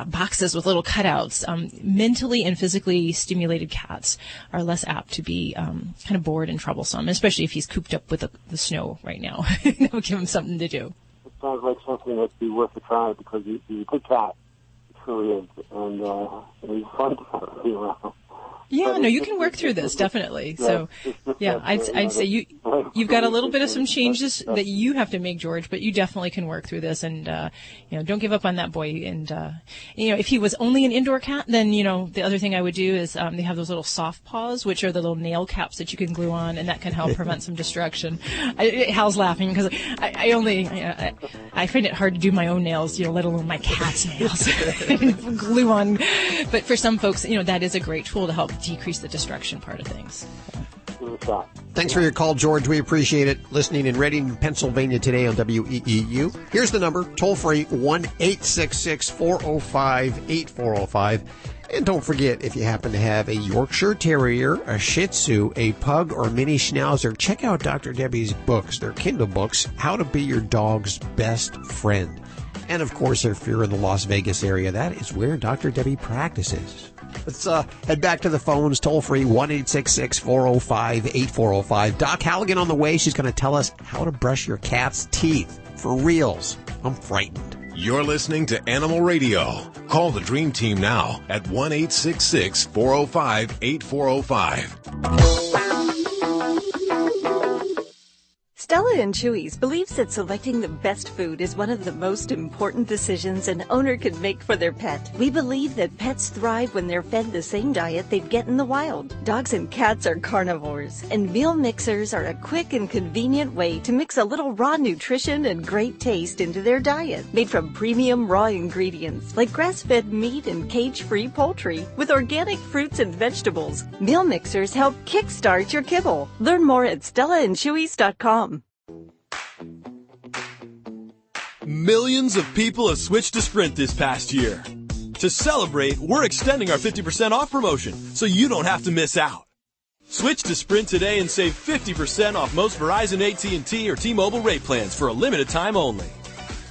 boxes with little cutouts. Mentally and physically stimulated cats are less apt to be kind of bored and troublesome, especially if he's cooped up with the snow right now. That would give him something to do. It sounds like something that'd be worth a try, because he's a good cat. It truly is. And he's fun to be around. Yeah, no, you can work through this, definitely. So, yeah, I'd say you've got a little bit of some changes that you have to make, George, but you definitely can work through this, and, don't give up on that boy. And, if he was only an indoor cat, then, the other thing I would do is, they have those little soft paws, which are the little nail caps that you can glue on, and that can help prevent some destruction. Hal's laughing because I find it hard to do my own nails, let alone my cat's nails. Glue on. But for some folks, that is a great tool to help decrease the destruction part of things. give it a shot. Thanks for your call, George. We appreciate it. Listening in Reading, Pennsylvania today on WEEU. Here's the number, toll free, 1-866-405-8405. And don't forget, if you happen to have a Yorkshire Terrier, a Shih Tzu, a Pug, or Mini Schnauzer, check out Dr. Debbie's books. They're Kindle books, How to Be Your Dog's Best Friend. And, of course, if you're in the Las Vegas area, that is where Dr. Debbie practices. Let's head back to the phones, toll-free, 1-866-405-8405. Doc Halligan on the way. She's going to tell us how to brush your cat's teeth. For reals. I'm frightened. You're listening to Animal Radio. Call the Dream Team now at 1-866-405-8405. Stella and Chewy's believes that selecting the best food is one of the most important decisions an owner can make for their pet. We believe that pets thrive when they're fed the same diet they'd get in the wild. Dogs and cats are carnivores, and meal mixers are a quick and convenient way to mix a little raw nutrition and great taste into their diet. Made from premium raw ingredients like grass-fed meat and cage-free poultry with organic fruits and vegetables. Meal mixers help kickstart your kibble. Learn more at StellaandChewy's.com. Millions of people have switched to Sprint this past year. To celebrate, we're extending our 50% off promotion, so you don't have to miss out. Switch to Sprint today and save 50% off most Verizon, AT&T, or T-Mobile rate plans for a limited time only.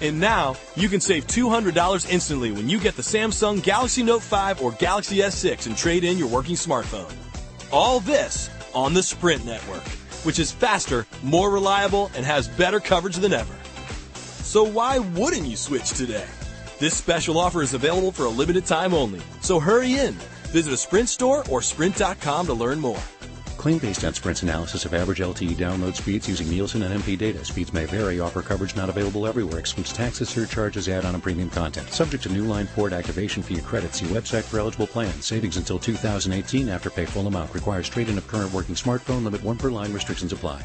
And now, you can save $200 instantly when you get the Samsung Galaxy Note 5 or Galaxy S6 and trade in your working smartphone. All this on the Sprint network, which is faster, more reliable, and has better coverage than ever. So why wouldn't you switch today? This special offer is available for a limited time only, so hurry in. Visit a Sprint store or Sprint.com to learn more. Claim based on Sprint's analysis of average LTE download speeds using Nielsen and MP data. Speeds may vary. Offer coverage not available everywhere. Excludes taxes, surcharges, add-on, and premium content. Subject to new line port activation fee credit. See website for eligible plans. Savings until 2018. After pay full amount. Requires trade-in of current working smartphone. Limit 1 per line. Restrictions apply.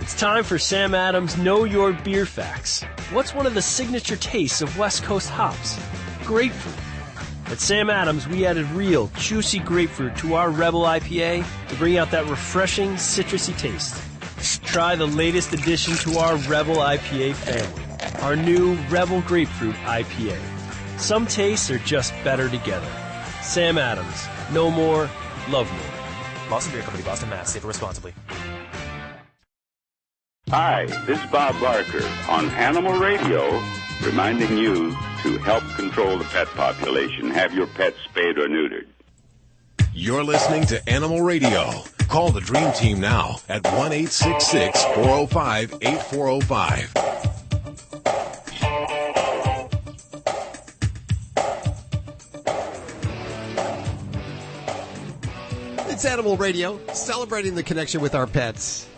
It's time for Sam Adams' Know Your Beer Facts. What's one of the signature tastes of West Coast hops? Grapefruit. At Sam Adams, we added real, juicy grapefruit to our Rebel IPA to bring out that refreshing, citrusy taste. Try the latest addition to our Rebel IPA family, our new Rebel Grapefruit IPA. Some tastes are just better together. Sam Adams. Know more, love more. Boston Beer Company, Boston, Mass. Save responsibly. Hi, this is Bob Barker on Animal Radio, reminding you to help control the pet population. Have your pets spayed or neutered. You're listening to Animal Radio. Call the Dream Team now at 1-866-405-8405. It's Animal Radio, celebrating the connection with our pets.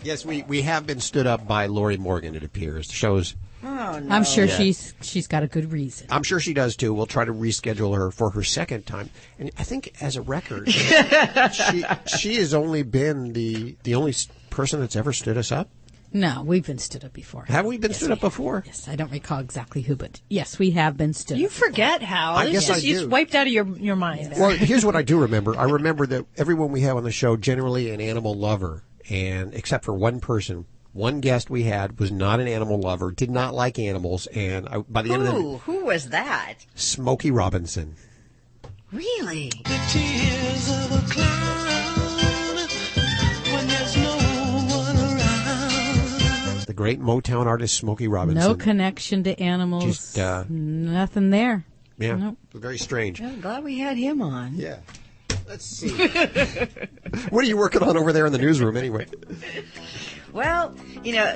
Yes, we have been stood up by Lori Morgan, it appears. The show's... Oh, no. I'm sure she's got a good reason. I'm sure she does, too. We'll try to reschedule her for her second time. And I think, as a record, she has only been the only person that's ever stood us up. No, we've been stood up before. Have we been stood up before? Yes, I don't recall exactly who, but yes, we have been stood up. You forget, Hal. I guess I do. It's wiped out of your mind. Well, here's what I do remember. I remember that everyone we have on the show, generally an animal lover, and except for one person, one guest we had was not an animal lover, did not like animals, and by the end of the who was that? Smokey Robinson. Really? The tears of a clown when there's no one around. The great Motown artist Smokey Robinson. No connection to animals. Just nothing there. Yeah, nope. Very strange. I'm glad we had him on. Yeah. Let's see. What are you working on over there in the newsroom, anyway? Well,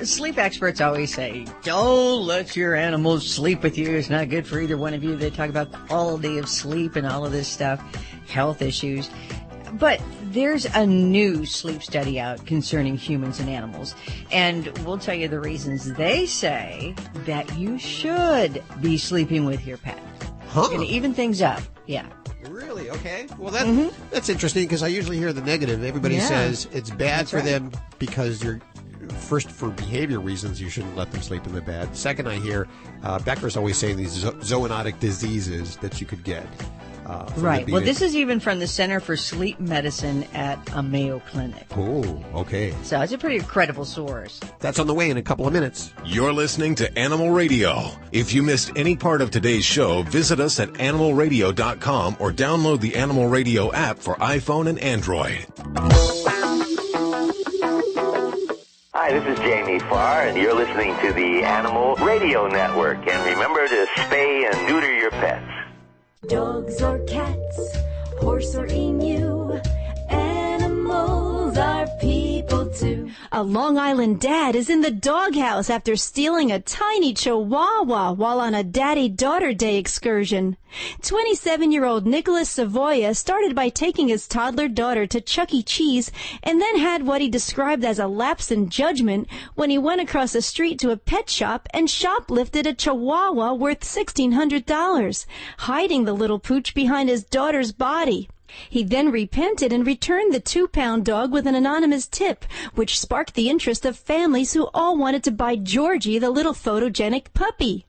sleep experts always say, don't let your animals sleep with you. It's not good for either one of you. They talk about the quality of sleep and all of this stuff, health issues. But there's a new sleep study out concerning humans and animals. And we'll tell you the reasons they say that you should be sleeping with your pet. Huh? And even things up. Yeah. Really? Okay. Well, that's interesting because I usually hear the negative. Everybody says it's bad for them because you're... First, for behavior reasons, you shouldn't let them sleep in the bed. Second, I hear Becker's always saying these zoonotic diseases that you could get. Right. Well, this is even from the Center for Sleep Medicine at a Mayo Clinic. Oh, okay. So it's a pretty credible source. That's on the way in a couple of minutes. You're listening to Animal Radio. If you missed any part of today's show, visit us at animalradio.com or download the Animal Radio app for iPhone and Android. Hi, this is Jamie Farr, and you're listening to the Animal Radio Network. And remember to spay and neuter your pets. Dogs or cats, horse or emu, animals are people too. A Long Island dad is in the doghouse after stealing a tiny chihuahua while on a daddy-daughter day excursion. 27-year-old Nicholas Savoya started by taking his toddler daughter to Chuck E. Cheese and then had what he described as a lapse in judgment when he went across the street to a pet shop and shoplifted a chihuahua worth $1,600, hiding the little pooch behind his daughter's body. He then repented and returned the 2-pound dog with an anonymous tip, which sparked the interest of families who all wanted to buy Georgie, the little photogenic puppy.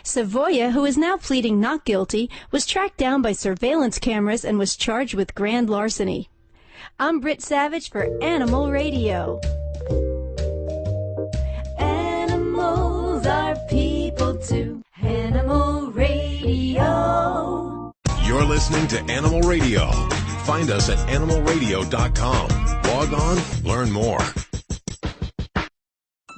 Savoya, who is now pleading not guilty, was tracked down by surveillance cameras and was charged with grand larceny. I'm Britt Savage for Animal Radio. Animals are people too. Animal Radio. You're listening to Animal Radio. Find us at animalradio.com. Log on, learn more.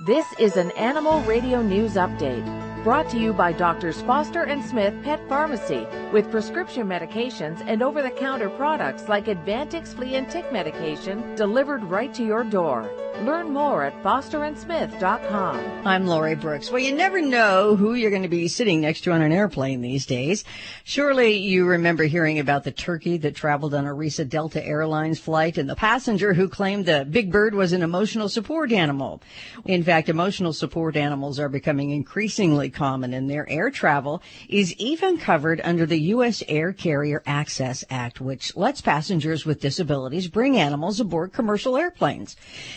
This is an Animal Radio News Update, brought to you by Drs. Foster and Smith Pet Pharmacy, with prescription medications and over-the-counter products like Advantix flea and tick medication delivered right to your door. Learn more at fosterandsmith.com. I'm Lori Brooks. Well, you never know who you're going to be sitting next to on an airplane these days. Surely you remember hearing about the turkey that traveled on a recent Delta Airlines flight and the passenger who claimed the big bird was an emotional support animal. In fact, emotional support animals are becoming increasingly common, and their air travel is even covered under the U.S. Air Carrier Access Act, which lets passengers with disabilities bring animals aboard commercial airplanes.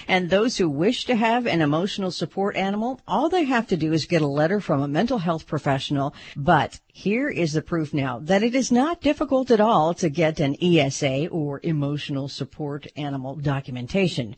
And those who wish to have an emotional support animal, all they have to do is get a letter from a mental health professional. But here is the proof now that it is not difficult at all to get an ESA, or emotional support animal documentation.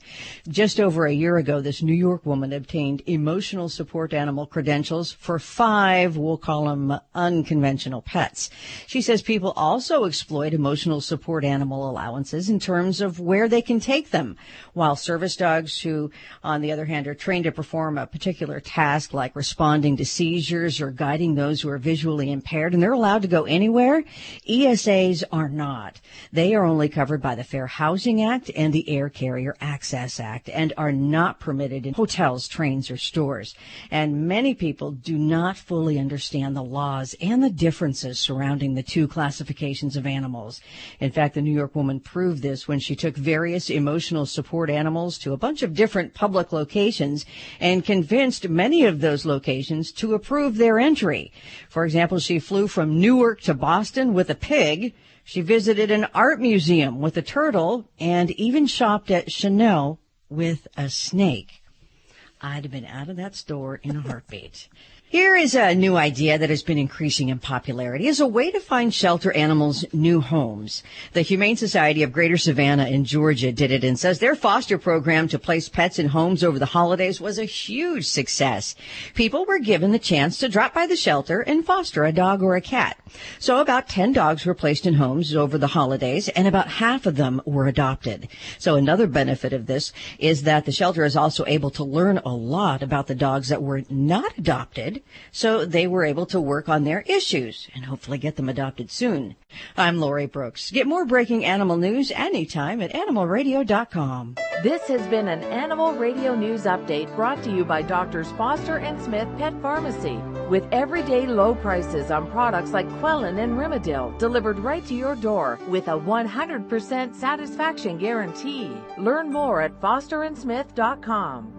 Just over a year ago, this New York woman obtained emotional support animal credentials for 5, we'll call them unconventional pets. She says people also exploit emotional support animal allowances in terms of where they can take them, while service dogs who, on the other hand, are trained to perform a particular task like responding to seizures or guiding those who are visually impaired, and they're allowed to go anywhere, ESAs are not. They are only covered by the Fair Housing Act and the Air Carrier Access Act and are not permitted in hotels, trains, or stores. And many people do not fully understand the laws and the differences surrounding the two classifications of animals. In fact, the New York woman proved this when she took various emotional support animals to a bunch of different public locations and convinced many of those locations to approve their entry. For example, she flew from Newark to Boston with a pig. She visited an art museum with a turtle and even shopped at Chanel with a snake. I'd have been out of that store in a heartbeat. Here is a new idea that has been increasing in popularity as a way to find shelter animals new homes. The Humane Society of Greater Savannah in Georgia did it and says their foster program to place pets in homes over the holidays was a huge success. People were given the chance to drop by the shelter and foster a dog or a cat. So about 10 dogs were placed in homes over the holidays, and about half of them were adopted. So another benefit of this is that the shelter is also able to learn a lot about the dogs that were not adopted, so they were able to work on their issues and hopefully get them adopted soon. I'm Lori Brooks. Get more breaking animal news anytime at animalradio.com. This has been an Animal Radio News Update brought to you by Drs. Foster and Smith Pet Pharmacy, with everyday low prices on products like Quellin and Rimadyl delivered right to your door with a 100% satisfaction guarantee. Learn more at fosterandsmith.com.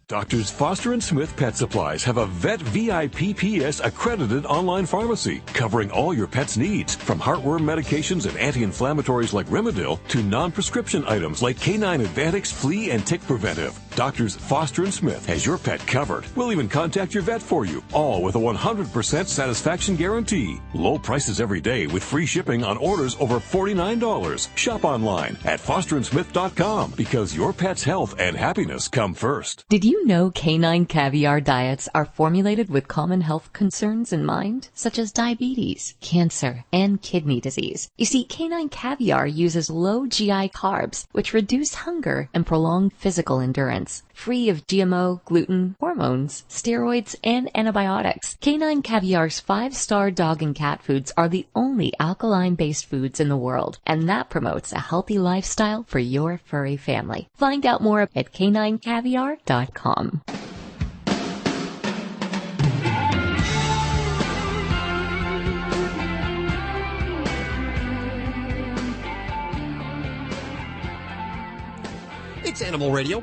Doctors Foster and Smith Pet Supplies have a Vet VIPPS accredited online pharmacy covering all your pet's needs, from heartworm medications and anti-inflammatories like Rimadyl to non-prescription items like Canine Advantix Flea and Tick Preventive. Doctors Foster and Smith has your pet covered. We'll even contact your vet for you, all with a 100% satisfaction guarantee. Low prices every day with free shipping on orders over $49. Shop online at fosterandsmith.com because your pet's health and happiness come first. Did you know canine caviar diets are formulated with common health concerns in mind, such as diabetes, cancer, and kidney disease? You see, canine caviar uses low GI carbs, which reduce hunger and prolong physical endurance. Free of GMO, gluten, hormones, steroids, and antibiotics. Canine Caviar's 5-star dog and cat foods are the only alkaline-based foods in the world, and that promotes a healthy lifestyle for your furry family. Find out more at caninecaviar.com. It's Animal Radio.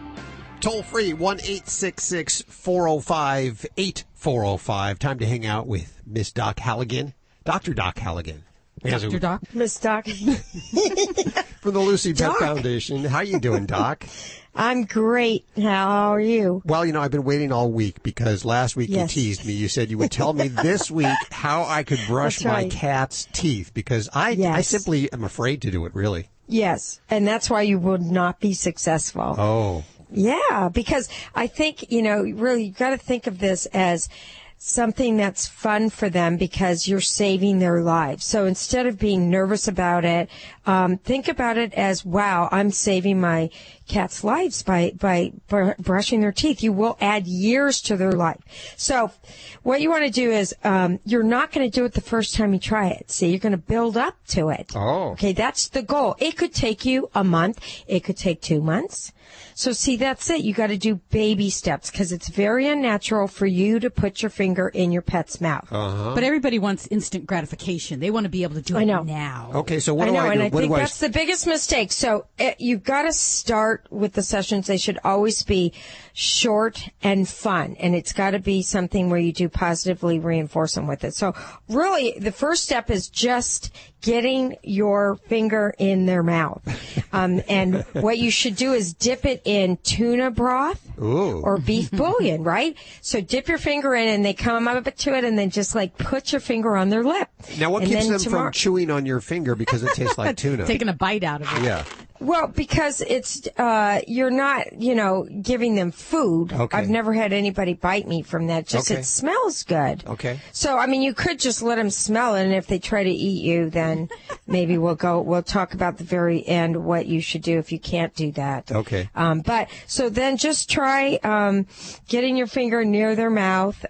Toll free, 1-866-405-8405. Time to hang out with Miss Doc Halligan. Dr. Doc Halligan. Dr. Doc? Miss Doc. From the Lucy Pet Foundation. How you doing, Doc? I'm great. How are you? Well, I've been waiting all week because last week you teased me. You said you would tell me this week how I could brush my cat's teeth because I simply am afraid to do it, really. Yes, and that's why you would not be successful. Oh. Yeah, because I think, really you've got to think of this as something that's fun for them because you're saving their lives. So instead of being nervous about it, think about it as, wow, I'm saving my cat's lives by brushing their teeth. You will add years to their life. So what you want to do is, you're not going to do it the first time you try it. See, you're going to build up to it. Oh. Okay, that's the goal. It could take you a month. It could take 2 months. So see, that's it. You got to do baby steps because it's very unnatural for you to put your finger in your pet's mouth. Uh-huh. But everybody wants instant gratification. They want to be able to do it now. Okay, so what do I do? And I think that's the biggest mistake. So you've got to start with the sessions. They should always be short and fun, and it's got to be something where you do positively reinforce them with it. So really, the first step is just getting your finger in their mouth. And what you should do is dip it in tuna broth or beef bouillon, right? So dip your finger in and they come up to it and then just put your finger on their lip. Now what keeps them from chewing on your finger because it tastes like tuna? Taking a bite out of it. Yeah. Well, because it's, you're not, giving them food. Okay. I've never had anybody bite me from that. Just it smells good. Okay. So, you could just let them smell it, and if they try to eat you, then maybe we'll talk about the very end what you should do if you can't do that. Okay. So then just try, getting your finger near their mouth.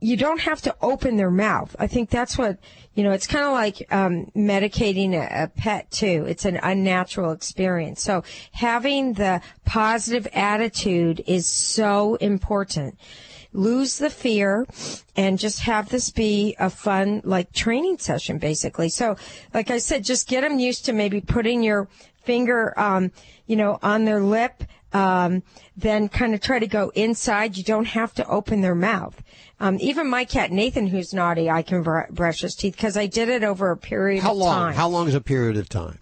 You don't have to open their mouth. I think that's what, it's kind of like, medicating a pet too. It's an unnatural experience. So having the positive attitude is so important. Lose the fear and just have this be a fun, training session, basically. So, like I said, just get them used to maybe putting your finger, on their lip, then kind of try to go inside. You don't have to open their mouth. Even my cat, Nathan, who's naughty, I can brush his teeth because I did it over a period of time. How long is a period of time?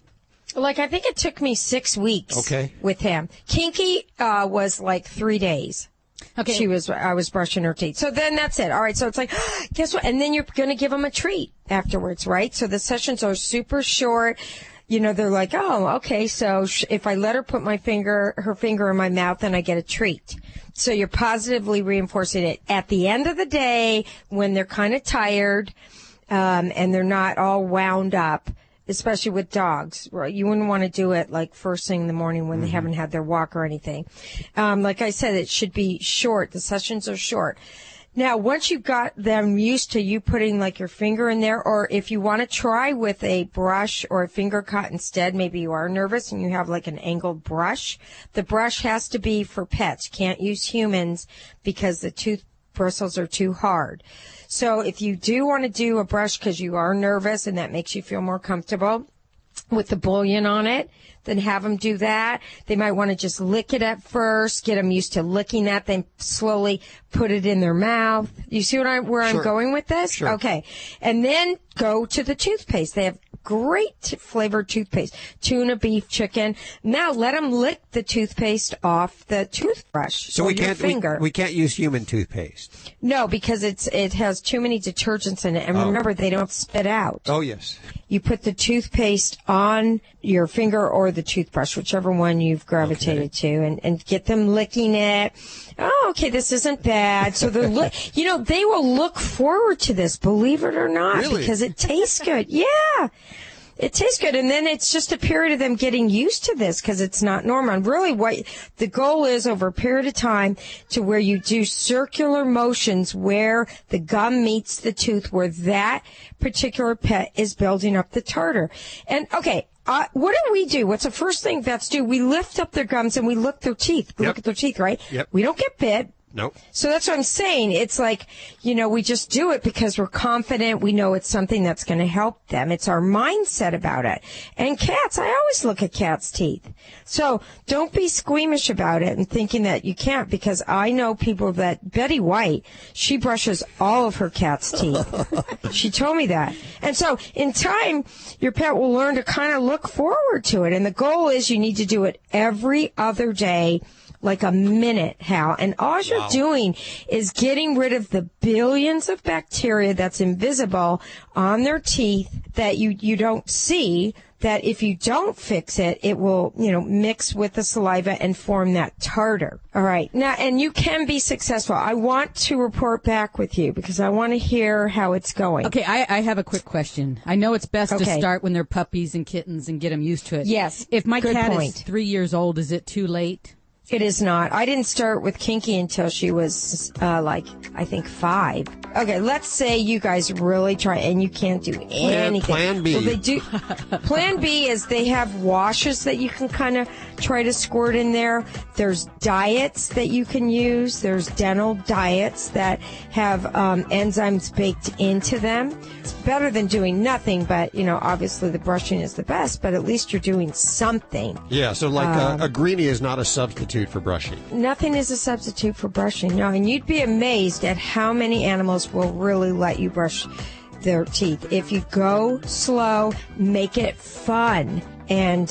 I think it took me 6 weeks. Okay. With him. Kinky, was 3 days. Okay. I was brushing her teeth. So then that's it. All right. So it's guess what? And then you're going to give them a treat afterwards, right? So the sessions are super short. They're like, oh, okay. So if I let her put her finger in my mouth, then I get a treat. So you're positively reinforcing it. At the end of the day, when they're kind of tired, and they're not all wound up, especially with dogs, you wouldn't want to do it first thing in the morning when they haven't had their walk or anything. Like I said, it should be short. The sessions are short. Now, once you've got them used to you putting your finger in there, or if you want to try with a brush or a finger cut instead, maybe you are nervous and you have an angled brush. The brush has to be for pets. You can't use humans because the tooth bristles are too hard. So if you do want to do a brush because you are nervous and that makes you feel more comfortable with the bouillon on it, then have them do that. They might want to just lick it at first, get them used to licking that, then slowly put it in their mouth. You see where I'm going with this? Sure. Okay. And then go to the toothpaste. They have great flavored toothpaste. Tuna, beef, chicken. Now let them lick the toothpaste off the toothbrush. So or we your can't finger. we can't use human toothpaste. No, because it has too many detergents in it. And remember, they don't spit out. Oh, yes. You put the toothpaste on your finger or the toothbrush, whichever one you've gravitated to, and get them licking it. Oh, okay, this isn't bad. So they're, they will look forward to this, believe it or not, Really? because it tastes good. Yeah. It tastes good, and then it's just a period of them getting used to this because it's not normal. And really what the goal is over a period of time to where you do circular motions where the gum meets the tooth, where that particular pet is building up the tartar. And, okay, what do we do? What's the first thing vets do? We lift up their gums and we look their teeth. We look at their teeth, right? Yep. We don't get bit. Nope. So that's what I'm saying. It's like, we just do it because we're confident. We know it's something that's going to help them. It's our mindset about it. And cats, I always look at cats' teeth. So don't be squeamish about it and thinking that you can't, because I know people that Betty White, she brushes all of her cat's teeth. She told me that. And so in time, your pet will learn to kind of look forward to it. And the goal is you need to do it every other day, like a minute, Hal. And all you're doing is getting rid of the billions of bacteria that's invisible on their teeth that you don't see, that if you don't fix it, it will, mix with the saliva and form that tartar. All right. Now, and you can be successful. I want to report back with you because I want to hear how it's going. Okay, I have a quick question. I know it's best to start when they're puppies and kittens and get them used to it. Yes. If my Good cat point. is 3 years old, is it too late? It is not. I didn't start with Kinky until she was, I think 5. Okay, let's say you guys really try and you can't do anything. Plan B. Well, they do. Plan B is they have washes that you can kind of try to squirt in there. There's diets that you can use. There's dental diets that have enzymes baked into them. It's better than doing nothing, but, obviously the brushing is the best, but at least you're doing something. Yeah, so like a greenie is not a substitute for brushing. Nothing is a substitute for brushing, no. And you'd be amazed at how many animals will really let you brush their teeth. If you go slow, make it fun, and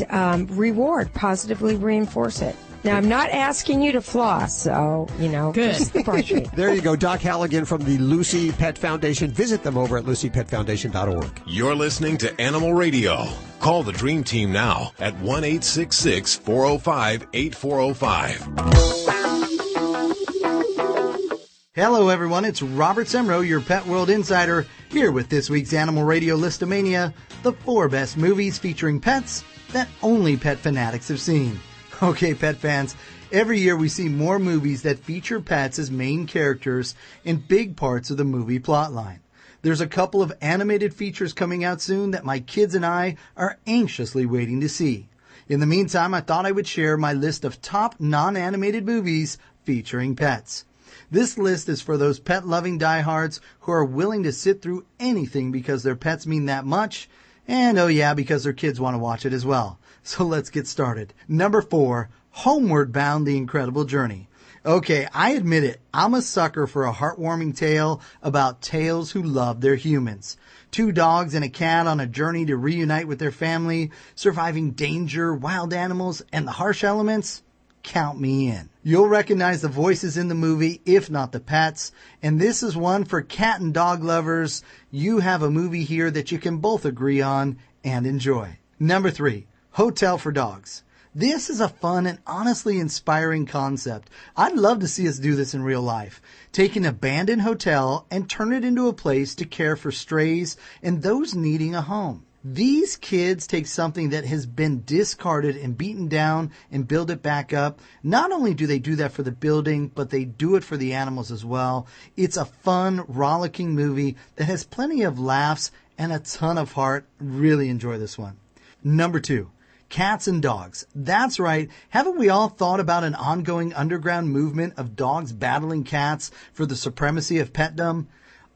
positively reinforce it. Now, I'm not asking you to floss, so, just brush me. There you go. Doc Halligan from the Lucy Pet Foundation. Visit them over at lucypetfoundation.org. You're listening to Animal Radio. Call the Dream Team now at 1-866-405-8405. Hello, everyone. It's Robert Semro, your Pet World Insider, here with this week's Animal Radio Listomania, the 4 best movies featuring pets that only pet fanatics have seen. Okay, pet fans, every year we see more movies that feature pets as main characters in big parts of the movie plotline. There's a couple of animated features coming out soon that my kids and I are anxiously waiting to see. In the meantime, I thought I would share my list of top non-animated movies featuring pets. This list is for those pet-loving diehards who are willing to sit through anything because their pets mean that much, and oh yeah, because their kids want to watch it as well. So let's get started. Number 4, Homeward Bound: The Incredible Journey. Okay, I admit it, I'm a sucker for a heartwarming tale about tails who love their humans. 2 dogs and a cat on a journey to reunite with their family, surviving danger, wild animals, and the harsh elements. Count me in. You'll recognize the voices in the movie, if not the pets, and this is one for cat and dog lovers. You have a movie here that you can both agree on and enjoy. Number 3, Hotel for Dogs. This is a fun and honestly inspiring concept. I'd love to see us do this in real life. Take an abandoned hotel and turn it into a place to care for strays and those needing a home. These kids take something that has been discarded and beaten down and build it back up. Not only do they do that for the building, but they do it for the animals as well. It's a fun, rollicking movie that has plenty of laughs and a ton of heart. Really enjoy this one. Number 2. Cats and dogs. That's right. Haven't we all thought about an ongoing underground movement of dogs battling cats for the supremacy of petdom?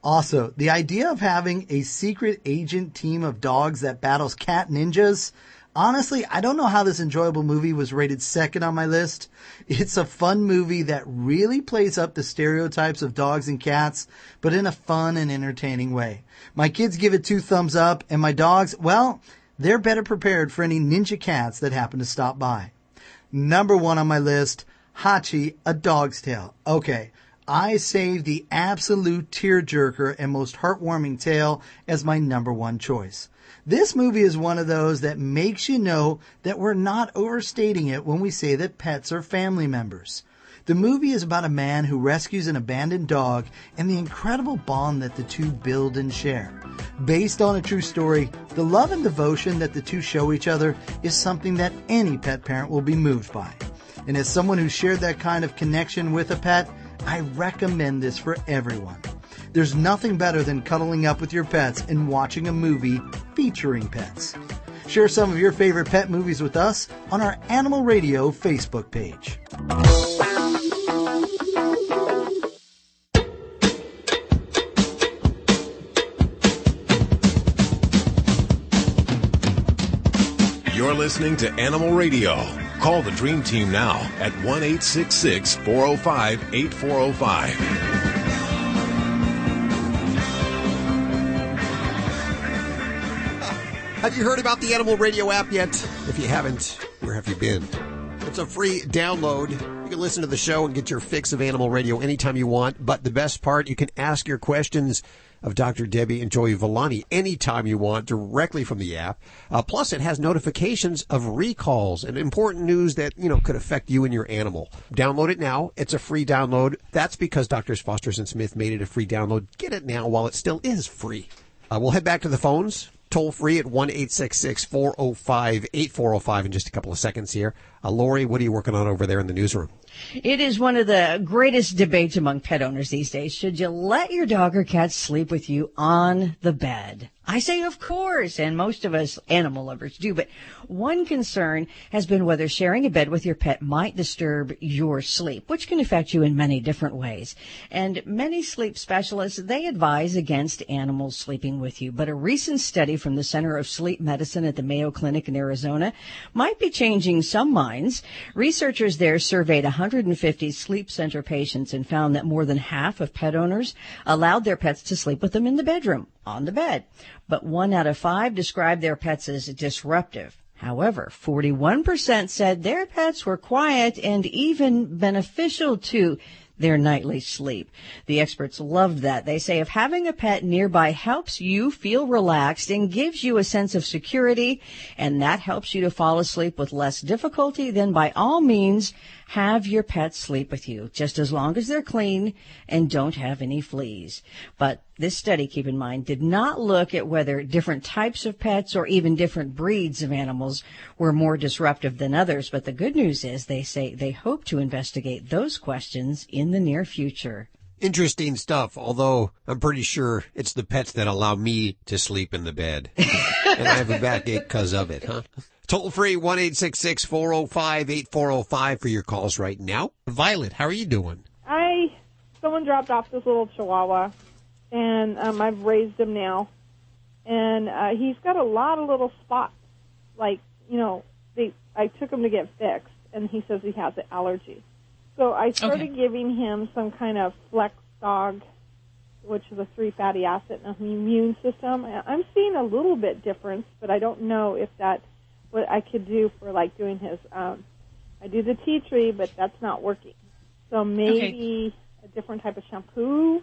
Also, the idea of having a secret agent team of dogs that battles cat ninjas, Honestly, I don't know how this enjoyable movie was rated second on my list. It's a fun movie that really plays up the stereotypes of dogs and cats, but in a fun and entertaining way. My kids give it 2 thumbs up, and my dogs, well, they're better prepared for any ninja cats that happen to stop by. Number 1 on my list, Hachi, A Dog's Tale. Okay, I saved the absolute tearjerker and most heartwarming tale as my number 1 choice. This movie is one of those that makes you know that we're not overstating it when we say that pets are family members. The movie is about a man who rescues an abandoned dog and the incredible bond that the two build and share. Based on a true story, the love and devotion that the two show each other is something that any pet parent will be moved by. And as someone who shared that kind of connection with a pet, I recommend this for everyone. There's nothing better than cuddling up with your pets and watching a movie featuring pets. Share some of your favorite pet movies with us on our Animal Radio Facebook page. You're listening to Animal Radio. Call the Dream Team now at 1-866-405-8405. Have you heard about the Animal Radio app yet? If you haven't, where have you been? It's a free download. You can listen to the show and get your fix of Animal Radio anytime you want. But the best part, you can ask your questions of Dr. Debbie and Joey Villani anytime you want directly from the app. Plus, it has notifications of recalls and important news that, could affect you and your animal. Download it now. It's a free download. That's because Drs. Foster and Smith made it a free download. Get it now while it still is free. We'll head back to the phones. Toll free at 1-866-405-8405 in just a couple of seconds here. Lori, what are you working on over there in the newsroom? It is one of the greatest debates among pet owners these days. Should you let your dog or cat sleep with you on the bed? I say, of course, and most of us animal lovers do, but one concern has been whether sharing a bed with your pet might disturb your sleep, which can affect you in many different ways. And many sleep specialists, they advise against animals sleeping with you, but a recent study from the Center of Sleep Medicine at the Mayo Clinic in Arizona might be changing some minds. Researchers there surveyed 150 sleep center patients and found that more than half of pet owners allowed their pets to sleep with them in the bedroom, on the bed. But 1 out of 5 described their pets as disruptive. However, 41% said their pets were quiet and even beneficial to their nightly sleep. The experts loved that. They say if having a pet nearby helps you feel relaxed and gives you a sense of security, and that helps you to fall asleep with less difficulty, then by all means, have your pet sleep with you, just as long as they're clean and don't have any fleas. But this study, keep in mind, did not look at whether different types of pets or even different breeds of animals were more disruptive than others. But the good news is they say they hope to investigate those questions in the near future. Interesting stuff, although I'm pretty sure it's the pets that allow me to sleep in the bed. And I have a backache because of it, huh? Toll free, 1-866-405-8405 for your calls right now. Violet, how are you doing? Someone dropped off this little Chihuahua, and I've raised him now. And he's got a lot of little spots. Like, I took him to get fixed, and he says he has an allergy. So I started giving him some kind of Flex Dog, which is a 3 fatty acid and an immune system. I'm seeing a little bit difference, but I don't know if that's what I could do for, doing his, I do the tea tree, but that's not working. So maybe a different type of shampoo.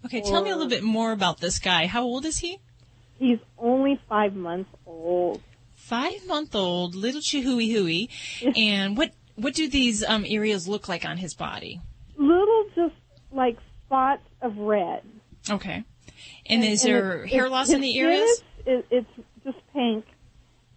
Okay, tell me a little bit more about this guy. How old is he? He's only 5 months old. 5-month-old, little Chihuahua. And what do these areas look like on his body? Little, just like spots of red. Okay. And is there hair loss in the areas? It's just pink.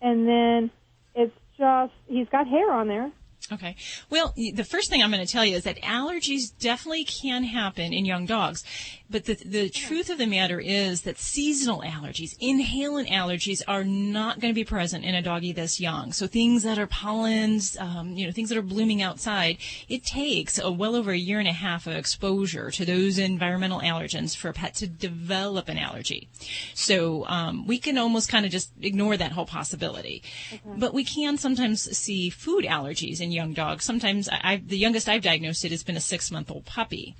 And then it's just, he's got hair on there. Okay. Well, the first thing I'm going to tell you is that allergies definitely can happen in young dogs. But the truth of the matter is that seasonal allergies, inhalant allergies, are not going to be present in a doggy this young. So things that are pollens, things that are blooming outside, it takes well over a year and a half of exposure to those environmental allergens for a pet to develop an allergy. So we can almost kind of just ignore that whole possibility. But we can sometimes see food allergies in young dogs. Sometimes the youngest I've diagnosed it has been a 6-month-old puppy.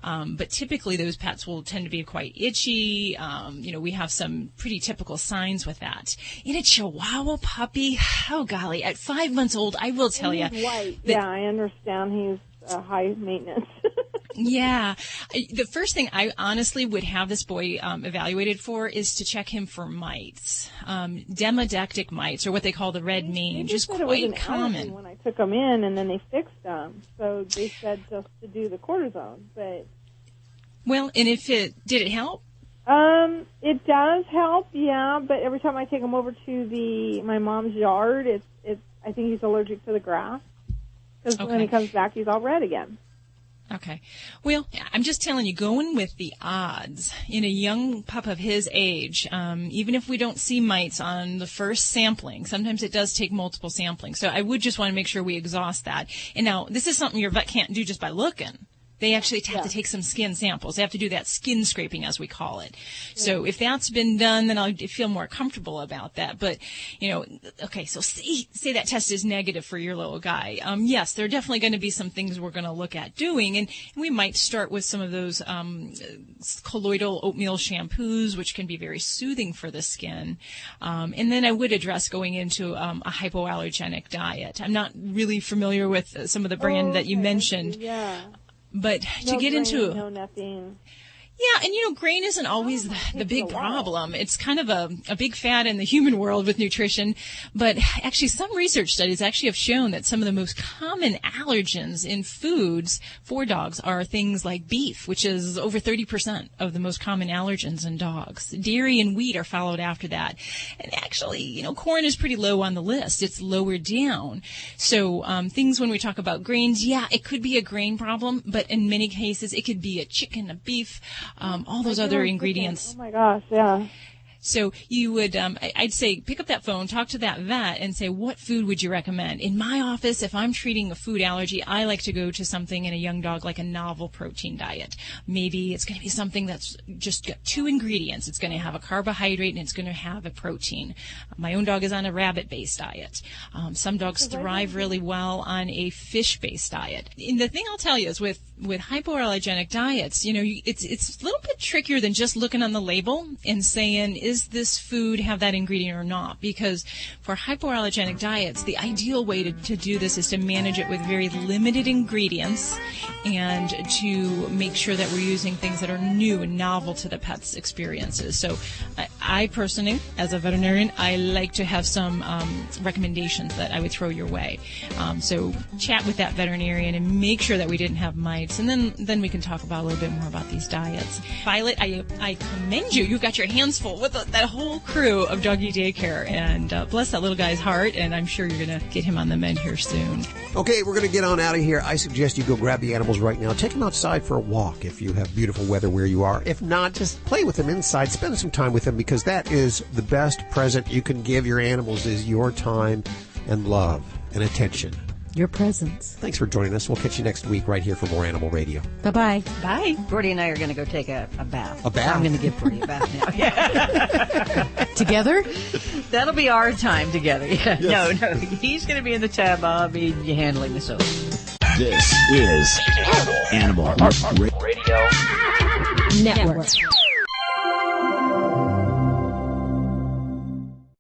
But typically those pets will tend to be quite itchy. We have some pretty typical signs with that. In a Chihuahua puppy, oh golly, at 5 months old, I will tell you. He's white. Yeah, I understand he's high maintenance. Yeah. The first thing I honestly would have this boy evaluated for is to check him for mites. Demodectic mites, or what they call the red mange, is quite common. When I took him in, and then they fixed them. So they said just to do the cortisone. Well, and did it help? It does help, yeah. But every time I take him over to my mom's yard, I think he's allergic to the grass. Because when he comes back, he's all red again. Okay. Well, I'm just telling you, going with the odds in a young pup of his age, even if we don't see mites on the first sampling, sometimes it does take multiple samplings. So I would just want to make sure we exhaust that. And now, this is something your vet can't do just by looking. They actually have to take some skin samples. They have to do that skin scraping, as we call it. So if that's been done, then I'll feel more comfortable about that. But, okay, so say that test is negative for your little guy. Yes, there are definitely going to be some things we're going to look at doing. And we might start with some of those colloidal oatmeal shampoos, which can be very soothing for the skin. And then I would address going into a hypoallergenic diet. I'm not really familiar with some of the brand that you mentioned. Yeah. But to get into nothing. Yeah, and grain isn't always the big problem. It's kind of a big fad in the human world with nutrition. But actually, some research studies actually have shown that some of the most common allergens in foods for dogs are things like beef, which is over 30% of the most common allergens in dogs. Dairy and wheat are followed after that. And actually, corn is pretty low on the list. It's lower down. So things when we talk about grains, yeah, it could be a grain problem, but in many cases, it could be a chicken, a beef, all those other ingredients. Oh my gosh, yeah. So you would, I'd say, pick up that phone, talk to that vet, and say, what food would you recommend? In my office, if I'm treating a food allergy, I like to go to something in a young dog like a novel protein diet. Maybe it's going to be something that's just got 2 ingredients. It's going to have a carbohydrate and it's going to have a protein. My own dog is on a rabbit-based diet. Some dogs thrive really well on a fish-based diet. And the thing I'll tell you is with hypoallergenic diets, it's a little bit trickier than just looking on the label and saying, is this food have that ingredient or not? Because for hypoallergenic diets, the ideal way to do this is to manage it with very limited ingredients and to make sure that we're using things that are new and novel to the pet's experiences. So I personally, as a veterinarian, I like to have some recommendations that I would throw your way. So chat with that veterinarian and make sure that we didn't have mites, and then we can talk about a little bit more about these diets. Violet, I commend you. You've got your hands full with that whole crew of doggy daycare, and bless that little guy's heart, and I'm sure you're going to get him on the mend here soon. Okay, we're going to get on out of here. I suggest you go grab the animals right now. Take them outside for a walk if you have beautiful weather where you are. If not, just play with them inside. Spend some time with them, because that is the best present you can give your animals, is your time and love and attention. Your presence. Thanks for joining us. We'll catch you next week right here for more Animal Radio. Bye-bye. Bye. Gordy and I are going to go take a bath. A bath? I'm going to give Gordy a bath now. Together? That'll be our time together. Yeah. Yes. No. He's going to be in the tub. I'll be handling the soap. This is Animal Radio Network.